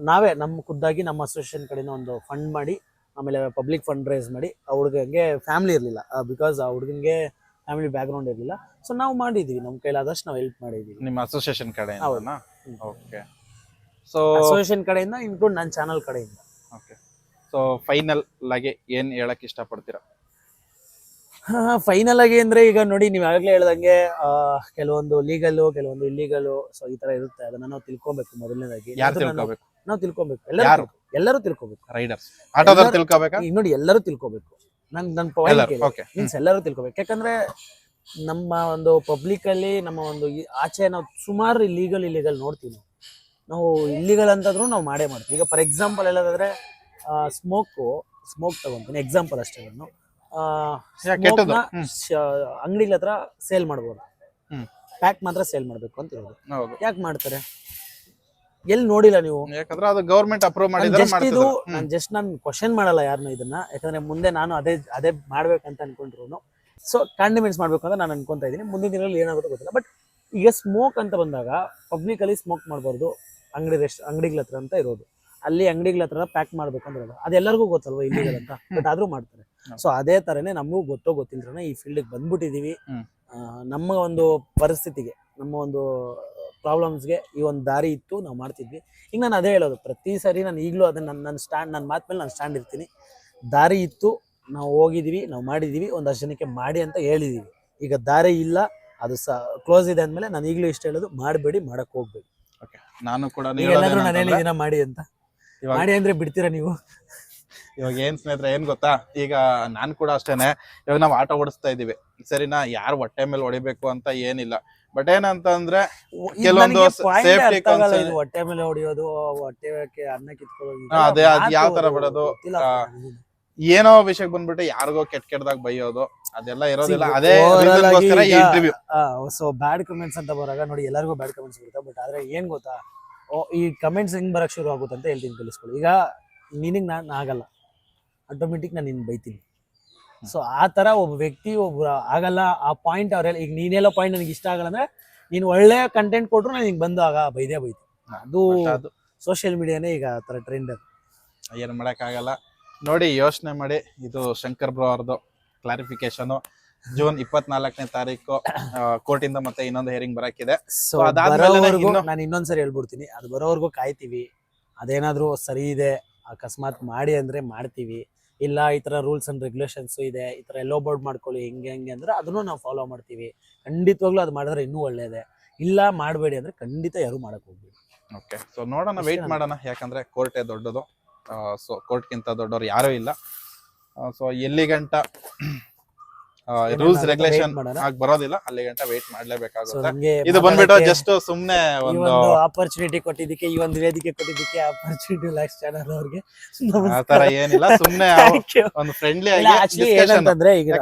ನಾವೇ ಖುದ್ದಾಗಿ ನಮ್ಮ ಅಸೋಸಿಯೇಷನ್ ಕಡೆಯಿಂದ ಒಂದು ಫಂಡ್ ಮಾಡಿ, ಆಮೇಲೆ ಪಬ್ಲಿಕ್ ಫಂಡ್ ರೈಸ್ ಮಾಡಿ, ಆ ಹುಡುಗಂಗೆ ಫ್ಯಾಮಿಲಿ ಇರಲಿಲ್ಲ, ಬಿಕಾಸ್ ಆ ಹುಡುಗನಿಗೆ ಫ್ಯಾಮಿಲಿ ಬ್ಯಾಕ್ ಗ್ರೌಂಡ್ ಇರಲಿಲ್ಲ. ಸೊ ನಾವು ಮಾಡಿದ್ದೀವಿ, ನಮ್ಮ ಕೈಲಾದಷ್ಟು ನಾವು ಹೆಲ್ಪ್ ಮಾಡಿದ್ದೀವಿ ನಿಮ್ಮ ಅಸೋಸಿಯೇಷನ್ ಕಡೆಯಿಂದ. ಓಕೆ. ಸೊ ಅಸೋಸಿಯೇಷನ್ ಕಡೆಯಿಂದ ಇನ್ಕ್ಲೂಡ್ ನನ್ನ ಚಾನಲ್ ಕಡೆಯಿಂದ. ಓಕೆ. ಸೊ ಫೈನಲ್ ಆಗಿ ಏನು ಹೇಳಕ್ ಇಷ್ಟಪಡ್ತೀರಾ? ಫೈನಲ್ ಆಗಿ ಅಂದ್ರೆ ಈಗ ನೋಡಿ, ನೀವು ಆಗ್ಲೇ ಹೇಳ್ದಂಗೆ ಕೆಲವೊಂದು ಲೀಗಲ್, ಕೆಲವೊಂದು ಇಲ್ಲಿಗಲ್. ಸೊ ಈ ತರ ಇರುತ್ತೆ, ಅದನ್ನ ನಾವು ತಿಳ್ಕೊಬೇಕು. ಮೊದಲನೇದಾಗಿ ನಾವು ತಿಳ್ಕೊಬೇಕು, ಎಲ್ಲರೂ ತಿಳ್ಕೊಬೇಕು. ರೈಡರ್ಸ್, ಆಟೋದವರು ತಿಳ್ಕೊಬೇಕಾ? ಈಗ ನೋಡಿ, ಎಲ್ಲರೂ ತಿಳ್ಕೊಬೇಕು. ನನ್ನ ಪಾಯಿಂಟ್ ಮೀನ್ಸ್ ಎಲ್ಲರೂ ತಿಳ್ಕೊಬೇಕು. ಯಾಕಂದ್ರೆ ನಮ್ಮ ಒಂದು ಪಬ್ಲಿಕ್ ಅಲ್ಲಿ ನಮ್ಮ ಒಂದು ಆಚೆ ನಾವು ಸುಮಾರು ಇಲ್ಲಿಗಲ್ ನೋಡ್ತೀವಿ. ನಾವು ಇಲ್ಲಿಗಲ್ ಅಂತಂದ್ರೂ ನಾವು ಮಾಡೇ ಮಾಡ್ತೀವಿ. ಈಗ ಫಾರ್ ಎಕ್ಸಾಂಪಲ್ ಹೇಳೋದಾದ್ರೆ ಸ್ಮೋಕ್ ತಗೊಂತೀನಿ ಎಕ್ಸಾಂಪಲ್ ಅಷ್ಟೇ. ನಾನು ಅಂಗಡಿಗಳ ಹತ್ರ ಸೇಲ್ ಮಾಡ್ಬೋದು, ಪ್ಯಾಕ್ ಮಾತ್ರ ಸೇಲ್ ಮಾಡ್ಬೇಕು ಅಂತ ಹೇಳೋದು. ಯಾಕೆ ಮಾಡ್ತಾರೆ? ಎಲ್ಲಿ ನೋಡಿಲ್ಲ ನೀವು? ಯಾಕಂದ್ರೆ ಅದು ಗವರ್ಮೆಂಟ್ ಅಪ್ರೂವ್ ಮಾಡಿದ್ರೆ ಇದು ನಾನು ಕ್ವಶನ್ ಮಾಡಲ್ಲ ಯಾರನ್ನ ಇದನ್ನ. ಯಾಕಂದ್ರೆ ಮುಂದೆ ನಾನು ಅದೇ ಮಾಡ್ಬೇಕಂತ ಅನ್ಕೊಂಡ್ರು. ಸೊ ಕಾಂಡಿಮೆಂಟ್ಸ್ ಮಾಡ್ಬೇಕು ಅಂತ ನಾನು ಅನ್ಕೊಂತಾ ಇದ್ದೀನಿ. ಮುಂದಿನ ದಿನಗಳಲ್ಲಿ ಏನಾಗುತ್ತೋ ಗೊತ್ತಿಲ್ಲ. ಬಟ್ ಈಗ ಸ್ಮೋಕ್ ಅಂತ ಬಂದಾಗ ಪಬ್ಲಿಕ್ ಅಲ್ಲಿ ಸ್ಮೋಕ್ ಮಾಡಬಾರ್ದು, ಅಂಗಡಿಗಳ ಹತ್ರ ಅಂತ ಇರೋದು. ಅಲ್ಲಿ ಅಂಗಡಿಗಳ ಹತ್ರ ಪ್ಯಾಕ್ ಮಾಡ್ಬೇಕಂತ ಇರೋದು. ಅದೆಲ್ಲರಿಗೂ ಗೊತ್ತಲ್ವಾ ಇಲ್ಲಿಗಲ್ ಅಂತ, ಬಟ್ ಆದ್ರೂ ಮಾಡ್ತಾರೆ. ಸೊ ಅದೇ ತರನೇ ನಮಗೂ ಗೊತ್ತಿಲ್ಲದ್ರೆ ಈ ಫೀಲ್ಡ್ ಬಂದ್ಬಿಟ್ಟಿದೀವಿ. ನಮ್ಮ ಒಂದು ಪರಿಸ್ಥಿತಿಗೆ, ನಮ್ಮ ಒಂದು ಪ್ರಾಬ್ಲಮ್ಸ್ಗೆ ಈ ಒಂದು ದಾರಿ ಇತ್ತು, ನಾವು ಮಾಡ್ತಿದ್ವಿ. ಈಗ ನಾನು ಅದೇ ಹೇಳೋದು, ಪ್ರತಿ ಸರಿ ನಾನು ಈಗಲೂ ಅದನ್ನ ನನ್ನ ಮಾತು ಮೇಲೆ ನಾನು ಸ್ಟ್ಯಾಂಡ್ ಇರ್ತೀನಿ. ದಾರಿ ಇತ್ತು, ನಾವು ಹೋಗಿದ್ದೀವಿ, ನಾವು ಮಾಡಿದ್ದೀವಿ, ಒಂದಷ್ಟು ಜನಕ್ಕೆ ಮಾಡಿ ಅಂತ ಹೇಳಿದ್ದೀವಿ. ಈಗ ದಾರಿ ಇಲ್ಲ, ಅದು ಕ್ಲೋಸ್ ಇದೆ ಅಂದಮೇಲೆ ನಾನು ಈಗಲೂ ಇಷ್ಟ ಹೇಳೋದು, ಮಾಡಬೇಡಿ, ಮಾಡಕ್ಕೆ ಹೋಗ್ಬೇಡಿ. ನಾನು ಕೂಡ ನಾನು ಹೇಳಿದ್ದೀನ ಮಾಡಿ ಅಂತ. ಮಾಡಿ ಅಂದ್ರೆ ಬಿಡ್ತೀರಾ ನೀವು? ಇವಾಗ ಏನ್ ಸ್ನೇಹಿತರೆ, ಏನ್ ಗೊತ್ತಾ, ಈಗ ನಾನ್ ಕೂಡ ಅಷ್ಟೇನೆ. ಇವಾಗ ನಾವು ಆಟೋ ಓಡಿಸ್ತಾ ಇದೀವಿ, ಸರಿನಾ? ಯಾರು ಹೊಟ್ಟೆ ಮೇಲೆ ಹೊಡಿಬೇಕು ಅಂತ ಏನಿಲ್ಲ. ಬಟ್ ಏನಂತ ಅಂದ್ರೆ ಕೆಲವೊಂದು ಸೇಫ್ಟಿ ಹೊಟ್ಟೆ ಮೇಲೆ ಹೊಡಿಯೋದು, ಹೊಟ್ಟೆಗೆ ಅನ್ನ ಕಿತ್ಕೊಳ್ಳೋದು, ಅದೇ ಅದ್ ಯಾವ ತರ ಬಿಡೋದು, ಏನೋ ವಿಷಯಕ್ಕೆ ಬಂದ್ಬಿಟ್ಟು ಯಾರಿಗೋ ಕೆಟ್ಟದಾಗ ಬೈಯೋದು, ಅದೆಲ್ಲ ಇರೋದಿಲ್ಲ. ಅದೇ ಇಂಟರ್ವ್ಯೂ. ಸೊ ಬ್ಯಾಡ್ ಕಮೆಂಟ್ಸ್ ಅಂತ ಬರಾಗ ನೋಡಿ, ಎಲ್ಲರಿಗೂ ಬ್ಯಾಡ್ ಕಮೆಂಟ್ಸ್ ಬರುತ್ತೆ. ಬಟ್ ಆದ್ರೆ ಏನ್ ಗೊತ್ತಾ, ಈ ಕಮೆಂಟ್ಸ್ ಹೆಂಗ್ ಬರಕ್ ಶುರು ಆಗುತ್ತೆ ಅಂತ ಹೇಳ್ತೀನಿ, ತಿಳಿಸ್ಕೊಳ್ಳಿ. ಈಗ ನಿನಗ್ ನಾನು ಆಗಲ್ಲ, ಆಟೋಮೆಟಿಕ್ ನಾನು ನಿನ್ ಬೈತೀನಿ. ಸೊ ಆ ತರ ಒಬ್ಬ ವ್ಯಕ್ತಿ ಒಬ್ಬ ಆಗಲ್ಲ ಆ ಪಾಯಿಂಟ್ ಅವ್ರೆಲ್ಲ ಈಗ ನೀನೆಲ್ಲೋ ಪಾಯಿಂಟ್ ನನಗೆ ಇಷ್ಟ ಆಗಲ್ಲ ಅಂದ್ರೆ ನೀನ್ ಒಳ್ಳೆ ಕಂಟೆಂಟ್ ಕೊಟ್ರು ನಾನು ಹಿಂಗ್ ಬಂದು ಆಗ ಬೈದೇ ಅದು ಅದು ಸೋಷಿಯಲ್ ಮೀಡಿಯಾನೇ ಈಗ ಆ ತರ ಟ್ರೆಂಡ್ ಅದು. ಏನ್ ಮಾಡಕ್ಕಾಗಲ್ಲ. ನೋಡಿ ಯೋಚನೆ ಮಾಡಿ, ಇದು ಶಂಕರ್ ಬ್ರೋ ಅವ್ರದ್ದು ಕ್ಲಾರಿಫಿಕೇಶನ್. ಜೂನ್ 24ನೇ ತಾರೀಕು ಕೋರ್ಟಿಂದ ಮತ್ತೆ ಇನ್ನೊಂದು ಹೇರಿಂಗ್ ಬರಕ್ಕಿದೆ. ಸೊ ಅದಾದ್ಮೇಲೆ ನಾನು ಇನ್ನೊಂದ್ಸರಿ ಹೇಳ್ಬಿಡ್ತೀನಿ, ಅದು ಬರೋವರೆಗೂ ಕಾಯ್ತೀವಿ. ಅದೇನಾದ್ರೂ ಸರಿ ಇದೆ ಅಕಸ್ಮಾತ್ ಮಾಡಿ ಅಂದ್ರೆ ಮಾಡ್ತೀವಿ, ಇಲ್ಲ ಈ ತರ ರೂಲ್ಸ್ ಅಂಡ್ ರೆಗ್ಯುಲೇಷನ್ಸ್ ಇದೆ, ಈ ತರ ಎಲ್ಲೋ ಬೋರ್ಡ್ ಮಾಡ್ಕೊಳ್ಳಿ ಹೆಂಗೆ ಅಂದ್ರೆ ಅದನ್ನು ನಾವು ಫಾಲೋ ಮಾಡ್ತೀವಿ. ಖಂಡಿತವಾಗ್ಲೂ ಅದು ಮಾಡಿದ್ರೆ ಇನ್ನೂ ಒಳ್ಳೇದೇ. ಇಲ್ಲ ಮಾಡಬೇಡಿ ಅಂದ್ರೆ ಖಂಡಿತ ಯಾರು ಮಾಡಕ್ ಹೋಗ್ಬೇಡಿ. ಓಕೆ, ಸೊ ನೋಡೋಣ, ವೆಯ್ಟ್ ಮಾಡೋಣ. ಯಾಕಂದ್ರೆ ಕೋರ್ಟೇ ದೊಡ್ಡದು. ಸೊ ಕೋರ್ಟ್ಗಿಂತ ದೊಡ್ಡವ್ರು ಯಾರೂ ಇಲ್ಲ. ಸೊ ಎಲ್ಲಿ ಗಂಟ ರೂಲ್ಸ್ ರೆಗ್ಯುಲೇಷನ್ ಆಗಿ ಬರೋದಿಲ್ಲ ಅಲ್ಲಿ ಗಂಟ ವೆಯ್ಟ್ ಮಾಡ್ಲೇಬೇಕಾಗುತ್ತೆ. ಇದು ಬಂದ್ಬಿಟ್ಟು ಜಸ್ಟ್ ಸುಮ್ನೆ ಒಂದು ಆಪರ್ಚುನಿಟಿ ಕೊಟ್ಟಿದ್ದಕ್ಕೆ, ಈ ಒಂದು ವೇದಿಕೆ ಕೊಟ್ಟಿದ್ದಕ್ಕೆ ಆಪರ್ಚುನಿಟಿ ಲೈಫ್ ಚಾನಲ್ ಅವ್ರಿಗೆ ಆತರ ಏನಿಲ್ಲ, ಸುಮ್ನೆ ಒಂದು ಫ್ರೆಂಡ್ಲಿ ಆಗಿ ಏನಂತಂದ್ರೆ ಈಗ